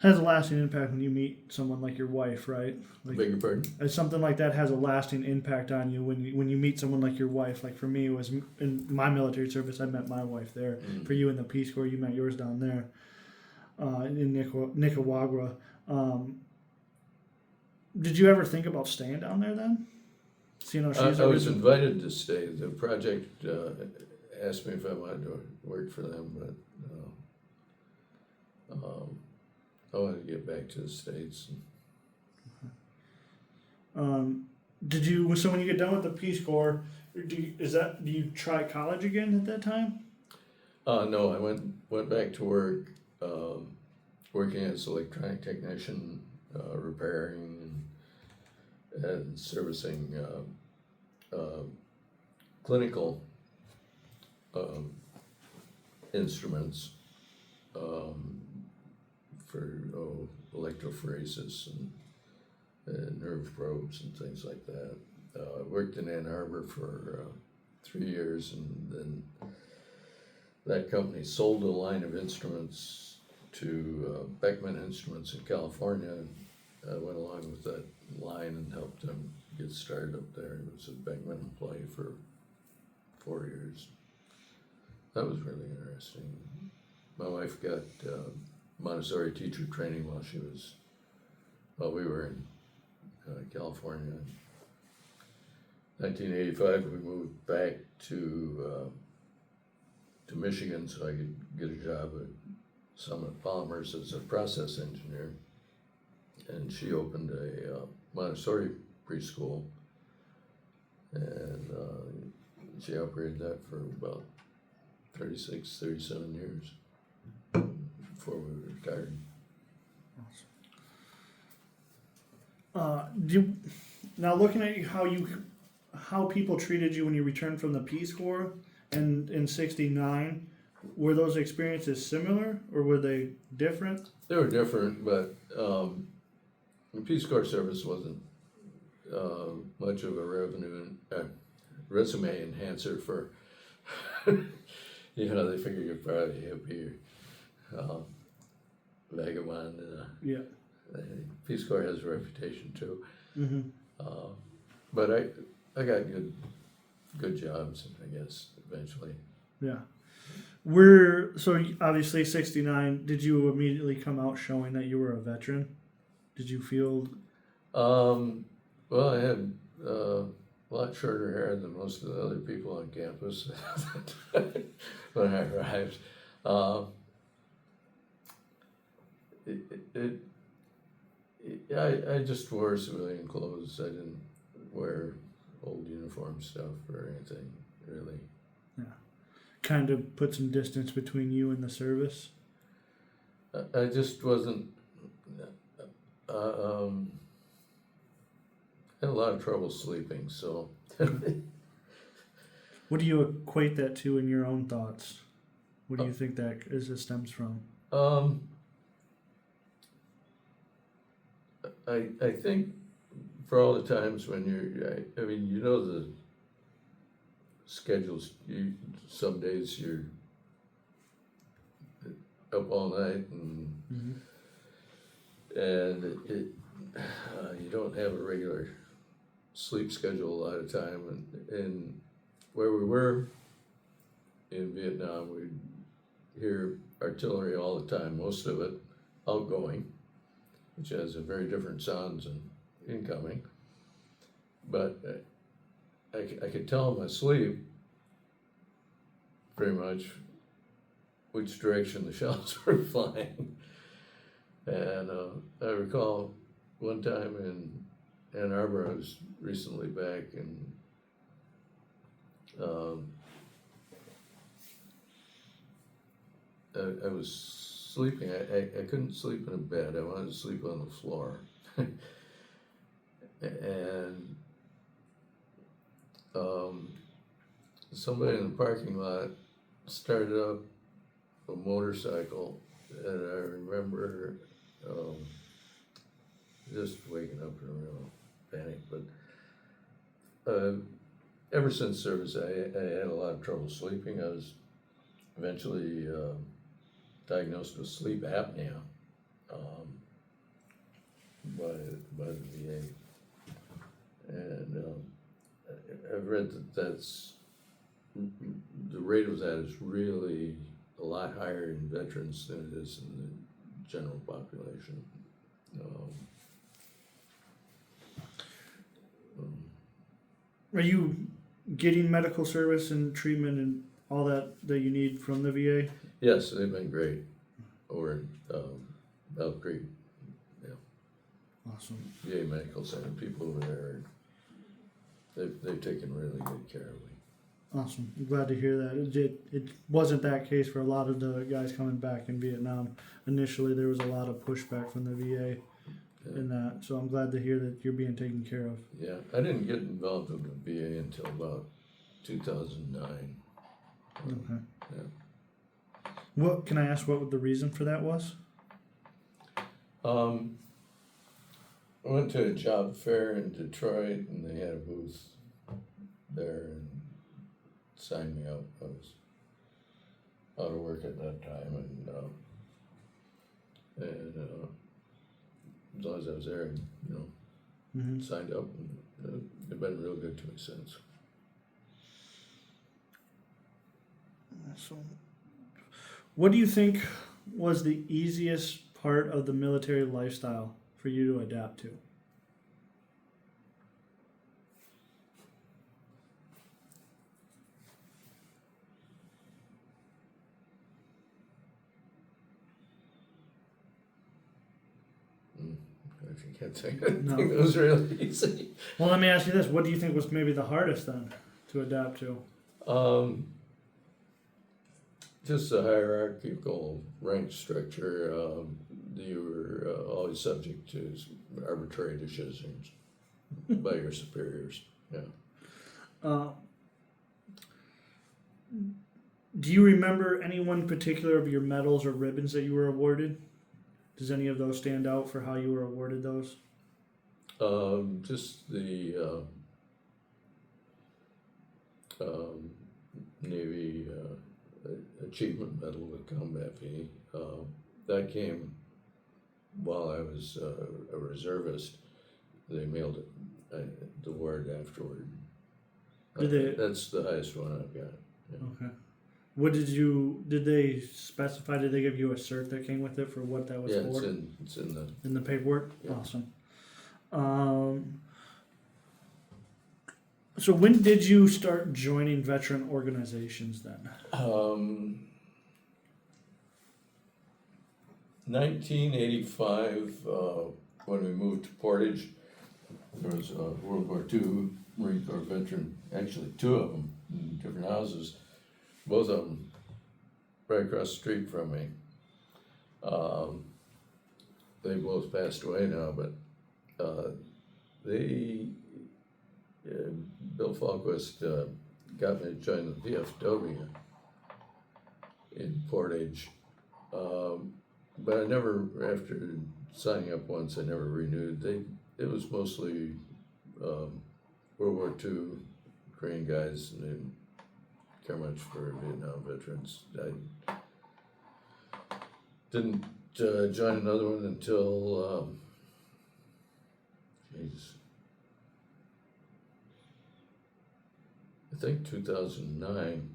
Has a lasting impact when you meet someone like your wife, right? Like, Beg your pardon? something like that has a lasting impact on you when you meet someone like your wife. Like for me, it was in my military service. I met my wife there. Mm. For you in the Peace Corps, you met yours down there in Nicaragua. Did you ever think about staying down there then? So, you know, I was invited to stay. The project asked me if I wanted to work for them, but I wanted to get back to the States. Did you? So when you get done with the Peace Corps, do you try college again at that time? No, I went back to work, working as an electronic technician, repairing and servicing clinical instruments for electrophoresis and nerve probes and things like that. Worked in Ann Arbor for 3 years, and then that company sold a line of instruments to Beckman Instruments in California, and I went along with that line and helped them get started up there. I was a Beckman employee for 4 years. That was really interesting. My wife got Montessori teacher training while we were in California. In 1985, we moved back to Michigan so I could get a job at Summit Polymers as a process engineer. And she opened a Montessori preschool, and she operated that for about 36, 37 years before we retired. Now looking at how people treated you when you returned from the Peace Corps and in '69, were those experiences similar or were they different? They were different, but the Peace Corps service wasn't much of a resume enhancer for, they figure you're probably a hippie or vagabond. Yeah. Peace Corps has a reputation too. Mm-hmm. But I got good jobs, I guess, eventually. Yeah. So obviously '69, did you immediately come out showing that you were a veteran? Did you feel? Well, I had a lot shorter hair than most of the other people on campus when I arrived. I just wore civilian clothes. I didn't wear old uniform stuff or anything, really. Yeah. Kind of put some distance between you and the service? I just wasn't, had a lot of trouble sleeping, so. What do you equate that to in your own thoughts? What do you think that stems from? I think for all the times when I mean, the schedules, some days you're up all night and you don't have a regular sleep schedule a lot of time, and where we were in Vietnam, we'd hear artillery all the time, most of it outgoing, which has a very different sounds than incoming. But I could tell in my sleep pretty much which direction the shells were flying. And I recall one time in Ann Arbor, I was recently back, and I was sleeping. I couldn't sleep in a bed. I wanted to sleep on the floor. And somebody in the parking lot started up a motorcycle, and I remember just waking up in a real panic. But ever since service, I had a lot of trouble sleeping. I was eventually diagnosed with sleep apnea by the VA, and I've read that's the rate of that is really a lot higher in veterans than it is in the general population. Are you getting medical service and treatment and all that you need from the VA? Yes, they've been great over in Bell Creek. Yeah. Awesome. VA Medical Center, people over there, they've taken really good care of me. Awesome. I'm glad to hear that. It wasn't that case for a lot of the guys coming back in Vietnam. Initially, there was a lot of pushback from the VA in that. So I'm glad to hear that you're being taken care of. Yeah, I didn't get involved with the VA until about 2009. Okay. Yeah. What can I ask? What the reason for that was? I went to a job fair in Detroit, and they had a booth there and signed me up. I was out of work at that time, and as long as I was there, signed up, and they've been real good to me since. So, what do you think was the easiest part of the military lifestyle for you to adapt to? I can't say I think it was really easy. Well, let me ask you this. What do you think was maybe the hardest then to adapt to? Just the hierarchical rank structure. You were always subject to arbitrary decisions by your superiors. Yeah. Do you remember any one particular of your medals or ribbons that you were awarded? Does any of those stand out for how you were awarded those? Just the Navy Achievement Medal with Combat V. That came while I was a reservist. They mailed it, the award afterward. That's the highest one I've got. Yeah. Okay. Did they specify, did they give you a cert that came with it for what that was for? Yeah, it's in the paperwork? Yeah. Awesome. So when did you start joining veteran organizations then? 1985, when we moved to Portage, there was a World War II Marine Corps veteran, actually two of them in different houses, both of them right across the street from me. They both passed away now, but Bill Falquist got me to join the VFW in Portage. But I never, after signing up once, I never renewed. It was mostly World War II Korean guys, and they didn't care much for Vietnam veterans. I didn't join another one until, I think 2009,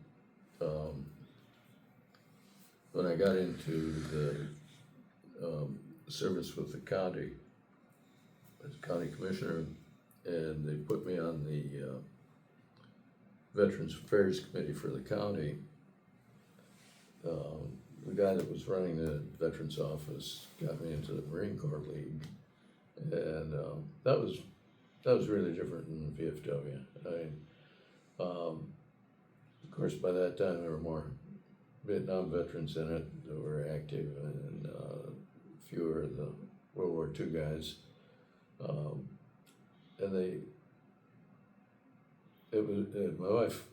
when I got into the service with the county as county commissioner, and they put me on the Veterans Affairs Committee for the county. The guy that was running the Veterans Office got me into the Marine Corps League, and that was really different than the VFW. Of course, by that time there were more Vietnam veterans in it that were active, and fewer of the World War II guys. My wife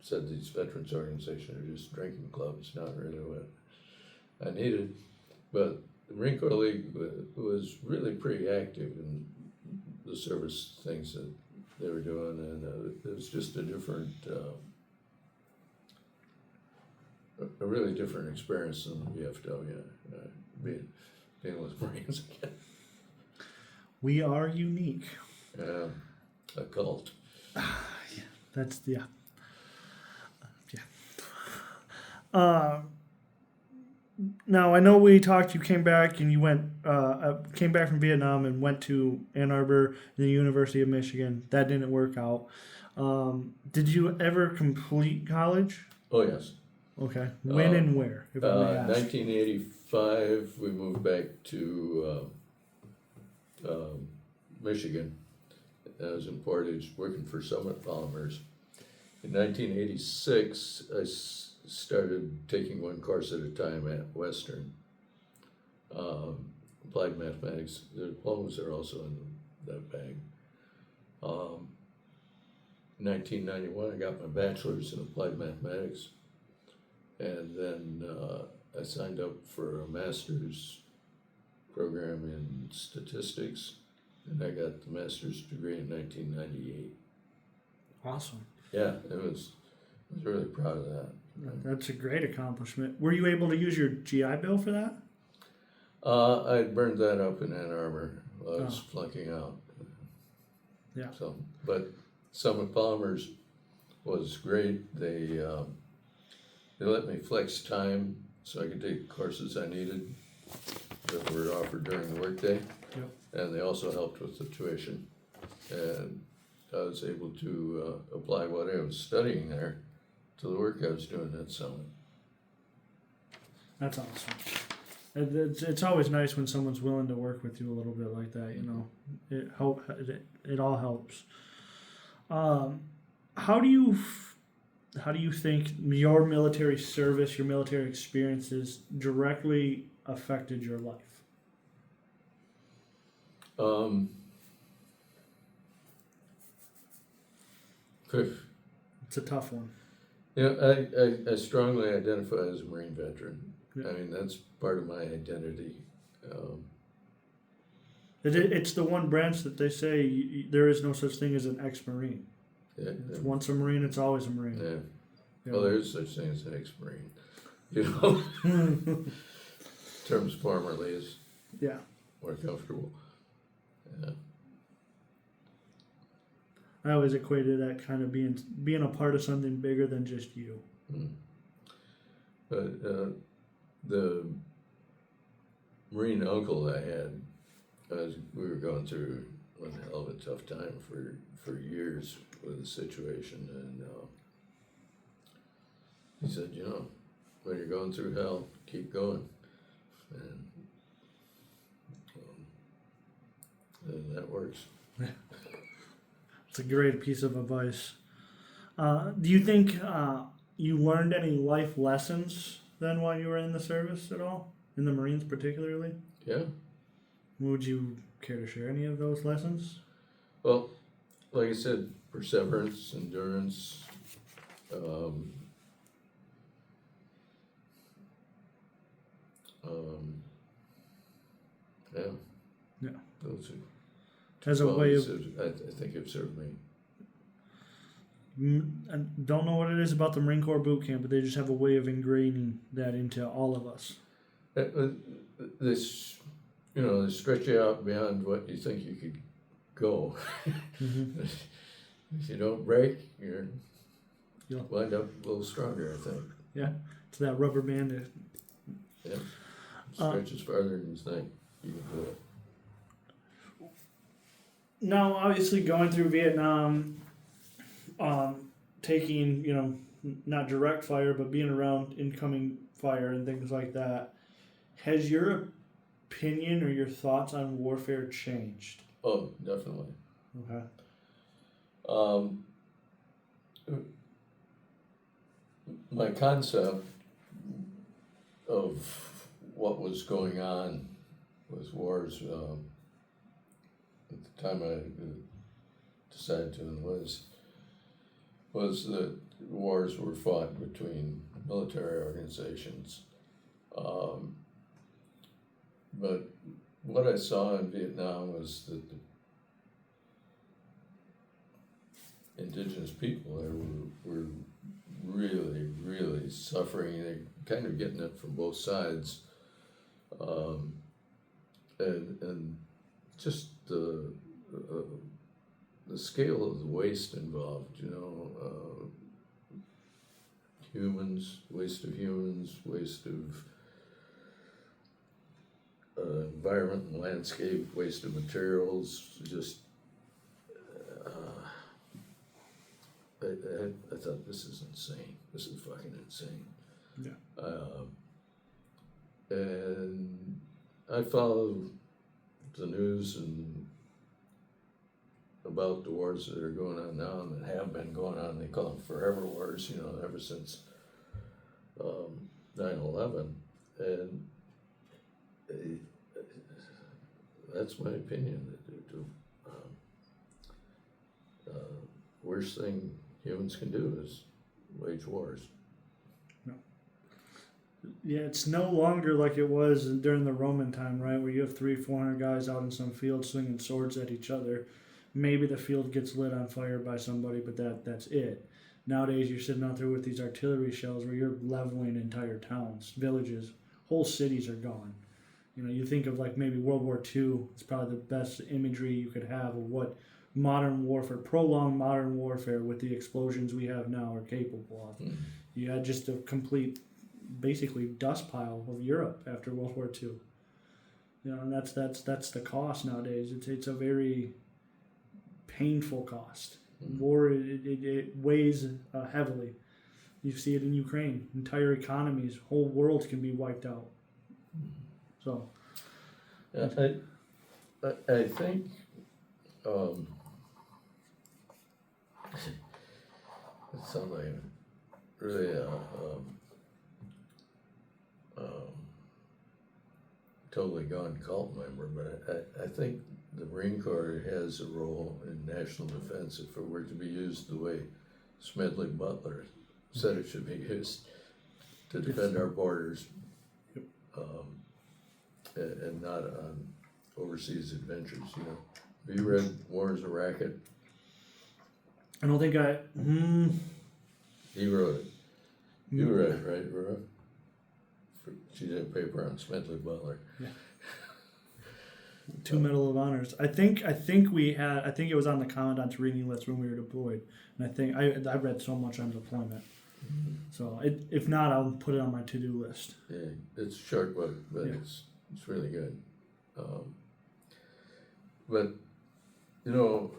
said these veterans organizations are just drinking clubs, not really what I needed. But the Marine Corps League was really pretty active in the service things that they were doing, and it was just a different, a really different experience than the VFW, being with Marines again. We are unique. Yeah, a cult. That's, yeah. Now I know we talked. You came back and you came back from Vietnam and went to Ann Arbor, the University of Michigan. That didn't work out. Did you ever complete college? Oh yes. Okay. When and where? If I may ask. 1985, we moved back to Michigan. I was in Portage working for Summit Polymers. In 1986, I started taking one course at a time at Western. Applied mathematics. The diplomas are also in that bag. 1991, I got my bachelor's in applied mathematics, and then I signed up for a master's program in statistics, and I got the master's degree in 1998. Awesome. Yeah, I was really proud of that. That's a great accomplishment. Were you able to use your GI Bill for that? I burned that up in Ann Arbor. I was flunking out. Yeah. So, but Summit Polymers was great. They let me flex time so I could take courses I needed that were offered during the workday. Yep. And they also helped with the tuition. And I was able to apply what I was studying there to the work I was doing at Summit. That's awesome. It's always nice when someone's willing to work with you a little bit like that. You know, it all helps. How do you how do you think your military service, your military experiences directly affected your life? It's a tough one. I strongly identify as a Marine veteran. Yeah. I mean, that's part of my identity. It's the one branch that they say there is no such thing as an ex-Marine. Yeah, It's once a Marine, it's always a Marine. yeah. Yeah. Well, there's such thing as an ex-Marine. You know, terms formerly is Yeah. more comfortable. Yeah. I always equated that kind of being a part of something bigger than just you. But the Marine uncle I had, we were going through one hell of a tough time for years with the situation, and he said, you know, when you're going through hell, keep going, and that works. It's a great piece of advice. Do you think you learned any life lessons then while you were in the service at all? In the Marines particularly? Yeah. Would you care to share any of those lessons? Well, like I said, perseverance, endurance, Yeah. Those are As a way of, qualities that I think have served me. I don't know what it is about the Marine Corps boot camp, but they just have a way of ingraining that into all of us. This, they stretch you out beyond what you think you could go. Mm-hmm. If you don't break, you'll Yeah. wind up a little stronger, I think. Yeah, it's that rubber band. Yeah. Stretches farther than you think you can do it. Now, obviously, going through Vietnam, taking, not direct fire, but being around incoming fire and things like that, has your opinion or your thoughts on warfare changed? Oh, definitely. Okay. My concept of what was going on with wars at the time I decided to enlist was that wars were fought between military organizations. But what I saw in Vietnam was that the indigenous people there were really, really suffering. They're kind of getting it from both sides. And just the scale of the waste involved, humans, waste of environment and landscape, waste of materials, just I thought, this is insane. This is fucking insane. Yeah. And I follow the news and about the wars that are going on now and that have been going on. They call them forever wars, ever since 9/11. And that's my opinion. Worst thing humans can do is wage wars. Yeah, it's no longer like it was during the Roman time, right? Where you have 300-400 guys out in some field swinging swords at each other. Maybe the field gets lit on fire by somebody, but that's it. Nowadays, you're sitting out there with these artillery shells where you're leveling entire towns, villages, whole cities are gone. You think of like maybe World War II. It's probably the best imagery you could have of what modern warfare, prolonged modern warfare with the explosions we have now are capable of. Mm. You had just a complete, basically, dust pile of Europe after World War II. And that's the cost nowadays. It's a very painful cost. Mm. War it weighs heavily. You see it in Ukraine. Entire economies, whole worlds can be wiped out. So, I think it sounds like really totally gone cult member, but I think the Marine Corps has a role in national defense if it were to be used the way Smedley Butler said it should be used to defend our borders, and not on overseas adventures. You know, have you read War is a Racket? I don't think I. He wrote it. You read it, right, Rora? She did a paper on Smedley Butler. Yeah. 2 Medal of Honors. I think we had. I think it was on the commandant's reading list when we were deployed, and I think I read so much on deployment. Mm-hmm. So if not, I'll put it on my to-do list. Yeah, it's a short book, but yeah. it's really good. But you know,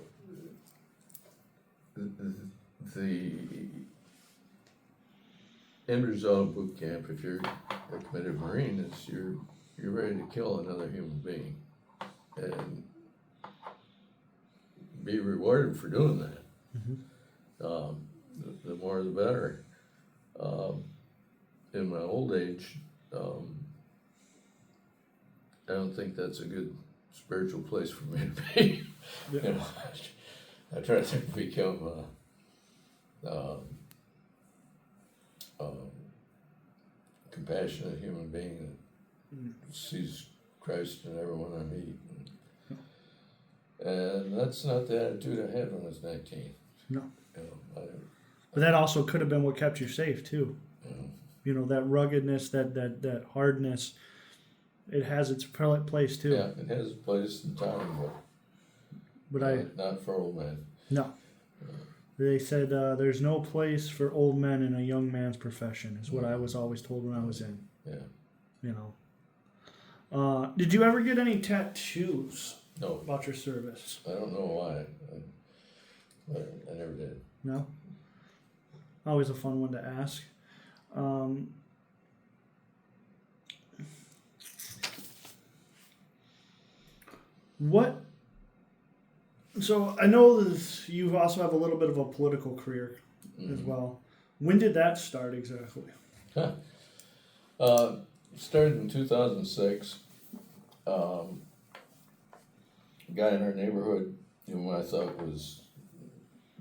the end result of boot camp, if you're a committed Marine, is you're ready to kill another human being and be rewarded for doing that. Mm-hmm. The more the better. In my old age, I don't think that's a good spiritual place for me to be. Yeah. You know, I try to become compassionate human being that sees Christ in everyone I meet. And that's not the attitude I had when I was 19. No. You know, but that also could have been what kept you safe too. You know, that ruggedness, that hardness, it has its place too. Yeah, it has a place and time, but not for old men. No. They said there's no place for old men in a young man's profession, is what I was always told when I was in. Yeah. You know. Did you ever get any tattoos? No. About your service? I don't know why. I never did. No? Always a fun one to ask. So I know that you also have a little bit of a political career as well. When did that start exactly? Started in 2006. A guy in our neighborhood, whom I thought was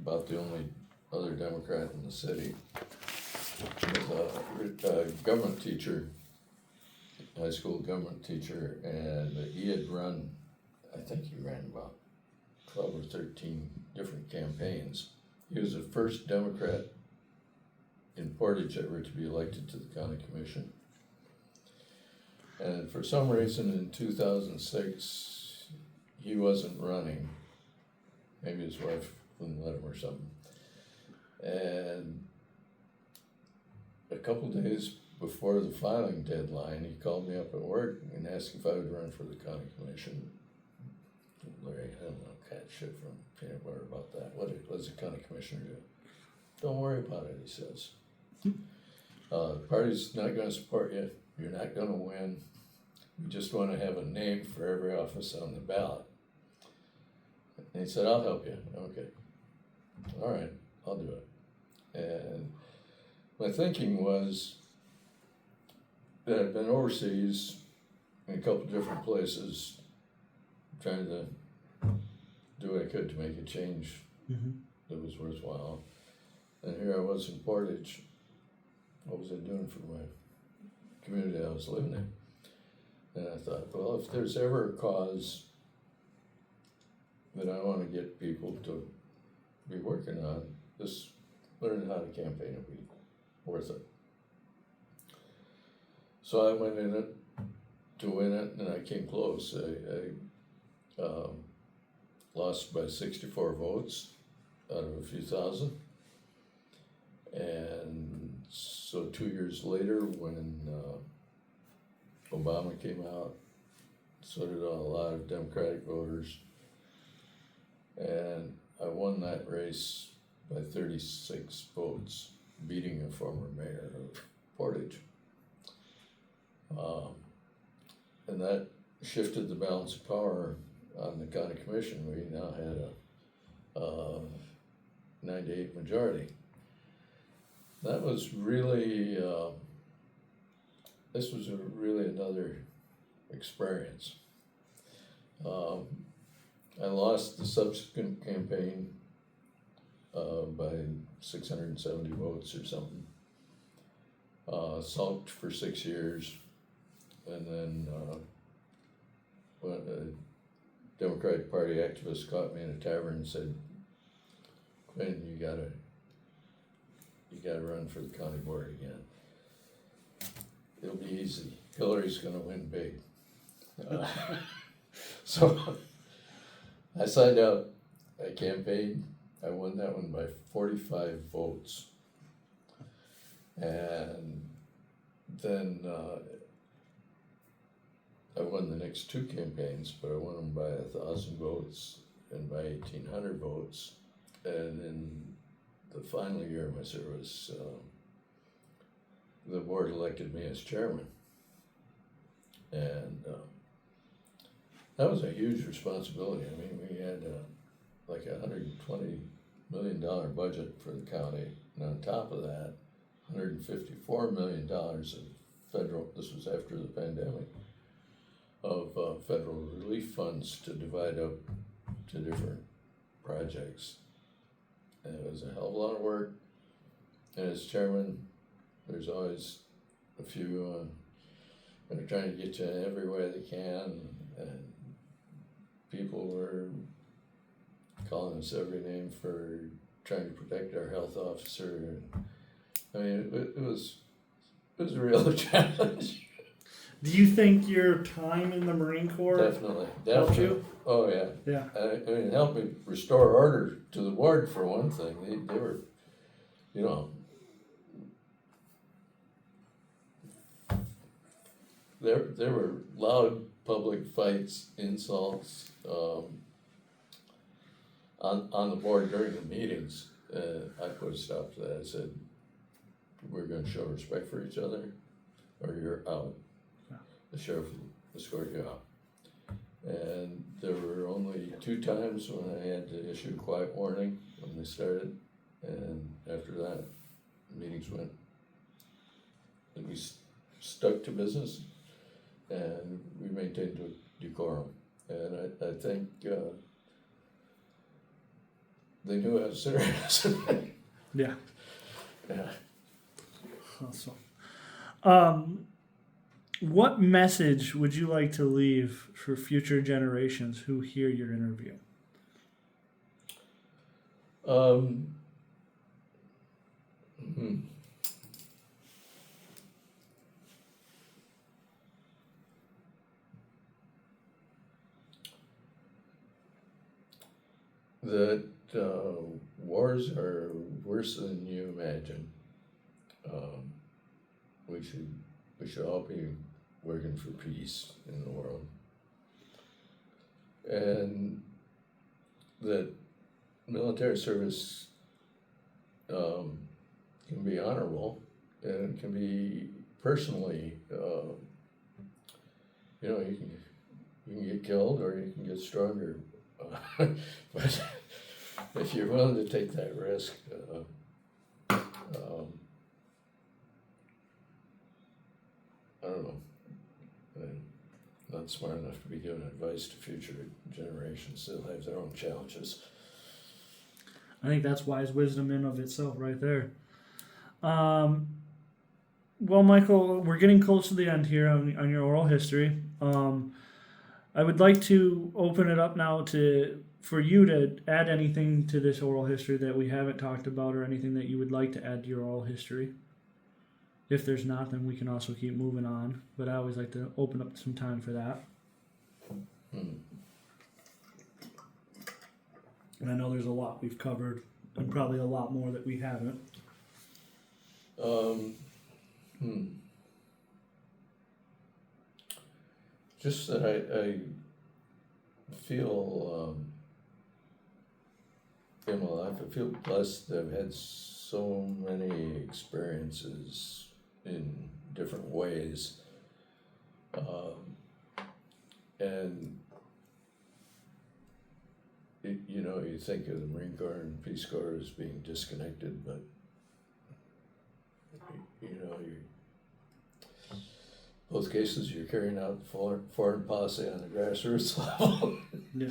about the only other Democrat in the city, was a government teacher, high school government teacher, and he had run, I think he ran about 12 or 13 different campaigns. He was the first Democrat in Portage ever to be elected to the county commission. And for some reason in 2006, he wasn't running. Maybe his wife wouldn't let him or something. And a couple days before the filing deadline, he called me up at work and asked if I would run for the county commission. Larry, I don't know cat shit from peanut butter about that. What does the county commissioner do? Don't worry about it, he says. The party's not going to support you. You're not going to win. We just want to have a name for every office on the ballot. And he said, I'll help you. Okay. All right, I'll do it. And my thinking was that I'd been overseas in a couple different places trying to do what I could to make a change that was worthwhile. And here I was in Portage. What was I doing for my community I was living in? And I thought, well, if there's ever a cause that I want to get people to be working on, this learning how to campaign would be worth it. So I went in it to win it, and I came close. I lost by 64 votes out of a few thousand. And so 2 years later, when Obama came out, so did a lot of Democratic voters, and I won that race by 36 votes, beating a former mayor of Portage. And that shifted the balance of power on the county commission. We now had a 98 majority. that was really, this was really another experience. I lost the subsequent campaign by 670 votes or something. Sulked for 6 years, and then when a Democratic Party activist caught me in a tavern and said, "Quinn, you gotta run for the county board again. It'll be easy. Hillary's gonna win big." So I signed out. I campaigned. I won that one by 45 votes. And then I won the next two campaigns, but I won them by 1,000 votes and by 1,800 votes. And in the final year of my service, the board elected me as chairman. And that was a huge responsibility. I mean, we had like $120 million budget for the county, and on top of that, $154 million of federal, this was after the pandemic, of federal relief funds to divide up to different projects. And it was a hell of a lot of work. And as chairman, there's always a few that are trying to get you every way they can, and people were calling us every name for trying to protect our health officer. I mean, it was a real challenge. Do you think your time in the Marine Corps Definitely. helped you? Oh yeah. Yeah. I mean, it helped me restore order to the board for one thing. They were, you know, there were loud public fights, insults on the board during the meetings. I put a stop to that. I said, "We're going to show respect for each other, or you're out. Yeah. The sheriff will escort you out." And there were only 2 times when I had to issue a quiet warning when they started, and after that, meetings went. And we stuck to business, and we maintained a decorum. And I think they knew I was serious. Yeah. Yeah. Awesome. What message would you like to leave for future generations who hear your interview? That wars are worse than you imagine. We should all be working for peace in the world, and that military service can be honorable, and it can be personally. You know, you can get killed or you can get stronger, but if you're willing to take that risk. I don't know. I'm not smart enough to be giving advice to future generations. They'll have their own challenges. I think that's wise wisdom in of itself right there. Well, Michael, we're getting close to the end here on your oral history. I would like to open it up now for you to add anything to this oral history that we haven't talked about, or anything that you would like to add to your oral history. If there's not, then we can also keep moving on. But I always like to open up some time for that. And I know there's a lot we've covered, and probably a lot more that we haven't. Just that I feel in my life, I feel blessed that I've had so many experiences in different ways, and you know, you think of the Marine Corps and Peace Corps as being disconnected, but you know, both cases you're carrying out foreign policy on the grassroots level. Yeah.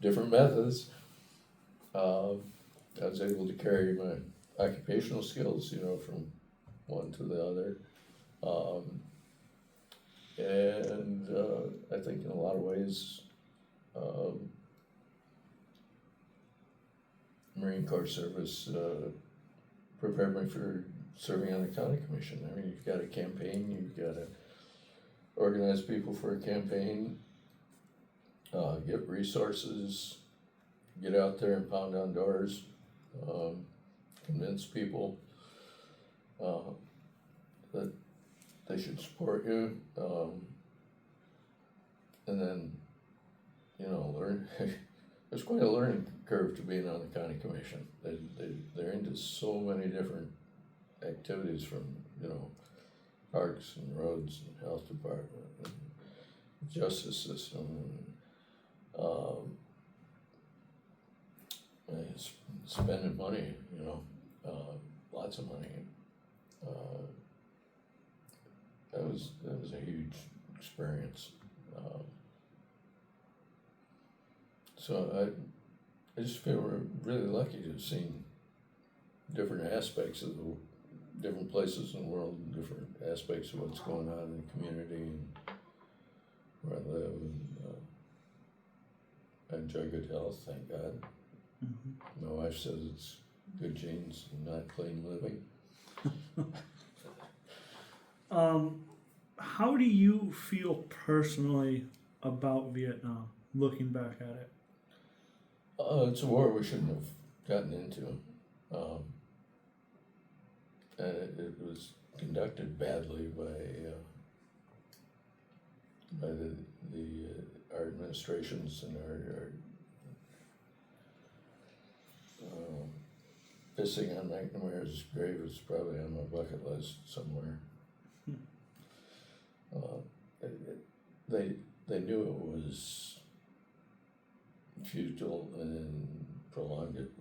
Different methods. I was able to carry my occupational skills, you know, from one to the other. And I think in a lot of ways, Marine Corps service prepared me for serving on the county commission. I mean, you've got a campaign, you've got to organize people for a campaign, get resources, get out there and pound on doors, convince people that they should support you, and then, you know, learn. There's quite a learning curve to being on the county commission. They're into so many different activities, from, you know, parks and roads and health department and justice system and spending money, you know, lots of money. That was a huge experience. So I just feel we're really lucky to have seen different aspects of the different places in the world, and different aspects of what's going on in the community and where I live. And I enjoy good health, thank God. Mm-hmm. My wife says it's good genes and not clean living. How do you feel personally about Vietnam, looking back at it? It's a war we shouldn't have gotten into. And it was conducted badly by our administrations, and our pissing on McNamara's grave is probably on my bucket list somewhere. They knew it was futile and prolonged it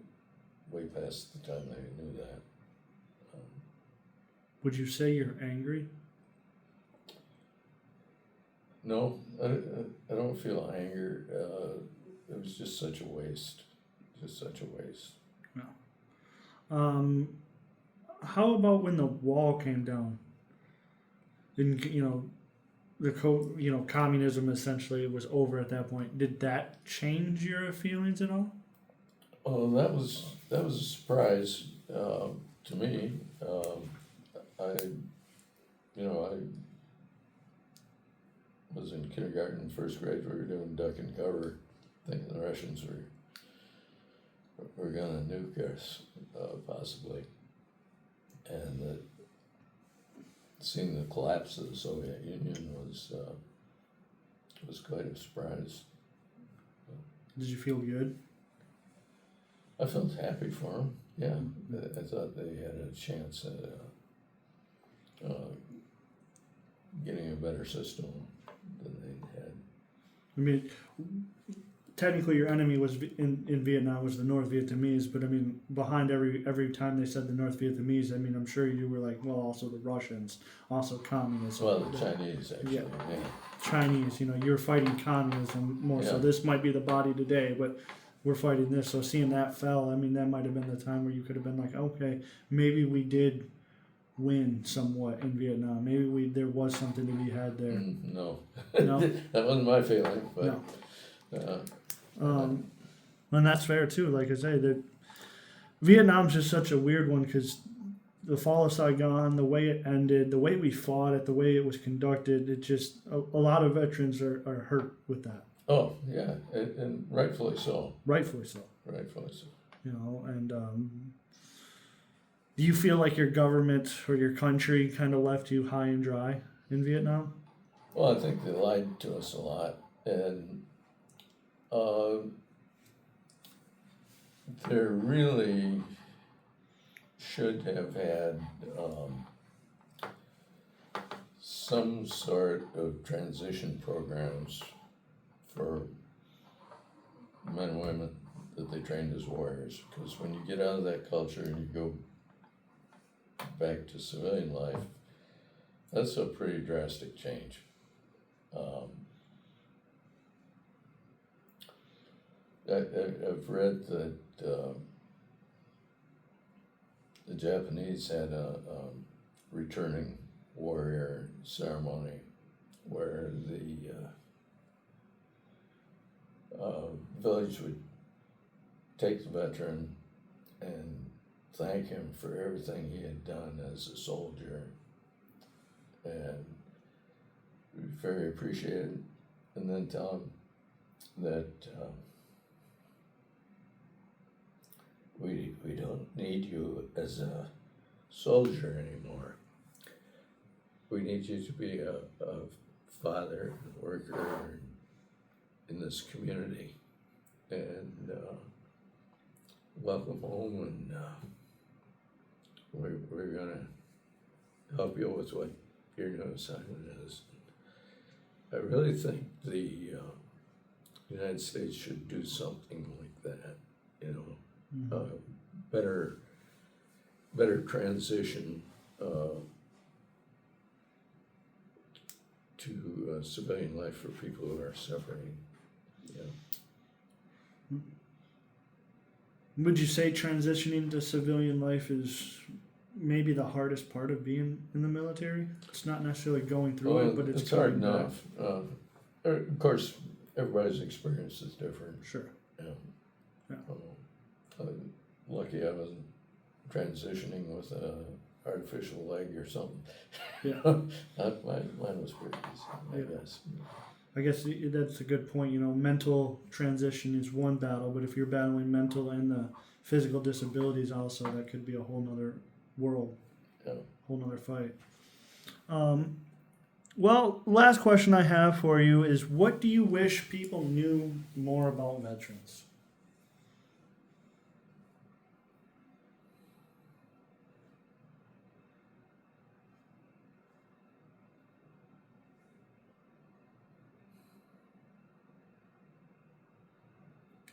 way past the time they knew that. Would you say you're angry? No, I don't feel anger. It was just such a waste. No. How about when the wall came down? And, you know, communism essentially was over at that point. Did that change your feelings at all? Oh, that was a surprise to me. I was in kindergarten, first grade. We were doing duck and cover, thinking the Russians were going to nuke us, possibly, and seeing the collapse of the Soviet Union was quite a surprise. Did you feel good? I felt happy for them. Yeah, I thought they had a chance at getting a better system than they had. I mean, technically your enemy was in Vietnam was the North Vietnamese, but I mean, behind every time they said the North Vietnamese, I mean, I'm sure you were like, well, also the Russians, also communists. Well, the Chinese, actually. Yeah. Chinese, you know, you're fighting communism more, so this might be the body today, but we're fighting this. So seeing that fell, I mean, that might have been the time where you could have been like, okay, maybe we did win somewhat in Vietnam. Maybe there was something to be had there. No. No? That wasn't my feeling, but... No. And that's fair too. Like I say, that Vietnam's just such a weird one because the fall of Saigon, the way it ended, the way we fought it, the way it was conducted, it just a lot of veterans are hurt with that. Oh yeah, and rightfully so. Rightfully so. Rightfully so. You know, and do you feel like your government or your country kind of left you high and dry in Vietnam? Well, I think they lied to us a lot, and there really should have had some sort of transition programs for men and women that they trained as warriors. Because when you get out of that culture and you go back to civilian life, that's a pretty drastic change. I've read that the Japanese had a returning warrior ceremony where the village would take the veteran and thank him for everything he had done as a soldier and be very appreciated, and then tell him that we don't need you as a soldier anymore. We need you to be a father, worker in this community, and welcome home, and we're gonna help you with what your new assignment is. I really think the United States should do something like that, you know. Better transition to civilian life for people who are separating. Yeah. Would you say transitioning to civilian life is maybe the hardest part of being in the military? It's not necessarily going through it, but it's hard coming back. enough. Of course, everybody's experience is different. Sure. Yeah. Yeah. I'm lucky I wasn't transitioning with an artificial leg or something. Yeah. Mine was pretty easy, I guess. I guess that's a good point. You know, mental transition is one battle, but if you're battling mental and the physical disabilities also, that could be a whole nother world, whole nother fight. Well, last question I have for you is, what do you wish people knew more about veterans?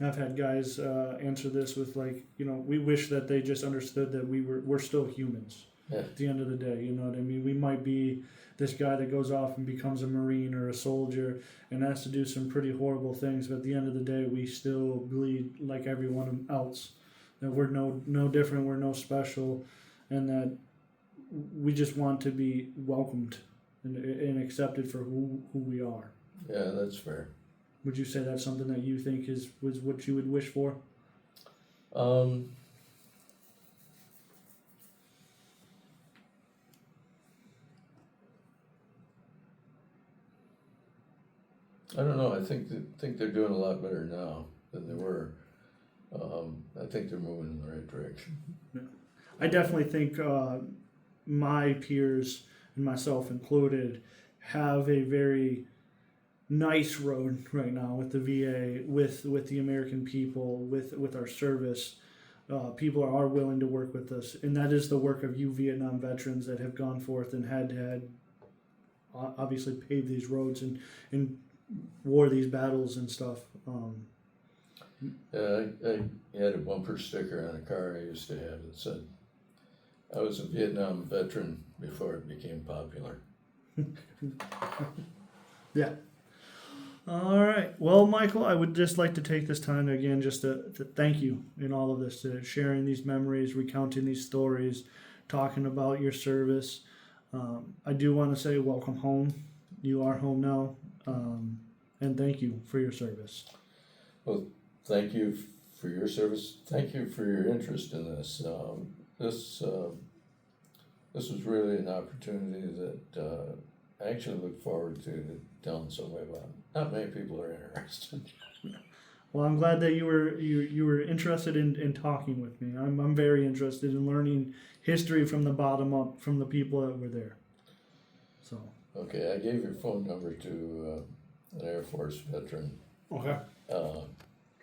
I've had guys answer this with like, you know, we wish that they just understood that we're still humans. Yeah. At the end of the day, you know what I mean? We might be this guy that goes off and becomes a Marine or a soldier and has to do some pretty horrible things, but at the end of the day, we still bleed like everyone else. That we're no different, we're no special, and that we just want to be welcomed and accepted for who we are. Yeah, that's fair. Would you say that's something that you think was what you would wish for? I don't know. I think they're doing a lot better now than they were. I think they're moving in the right direction. Yeah. I definitely think my peers and myself included have a very nice road right now with the VA, with the American people, with our service. People are willing to work with us, and that is the work of you Vietnam veterans that have gone forth and had obviously paved these roads and wore these battles and stuff. Yeah, I had a bumper sticker on a car I used to have that said, "I was a Vietnam veteran before it became popular." Yeah. All right. Well, Michael, I would just like to take this time again just to thank you in all of this, to sharing these memories, recounting these stories, talking about your service. I do want to say welcome home. You are home now. And thank you for your service. Well, thank you for your service. Thank you for your interest in this. This was really an opportunity that I actually look forward to telling somebody about. Not many people are interested. Well, I'm glad that you were interested in talking with me. I'm very interested in learning history from the bottom up, from the people that were there. So. Okay, I gave your phone number to an Air Force veteran. Okay.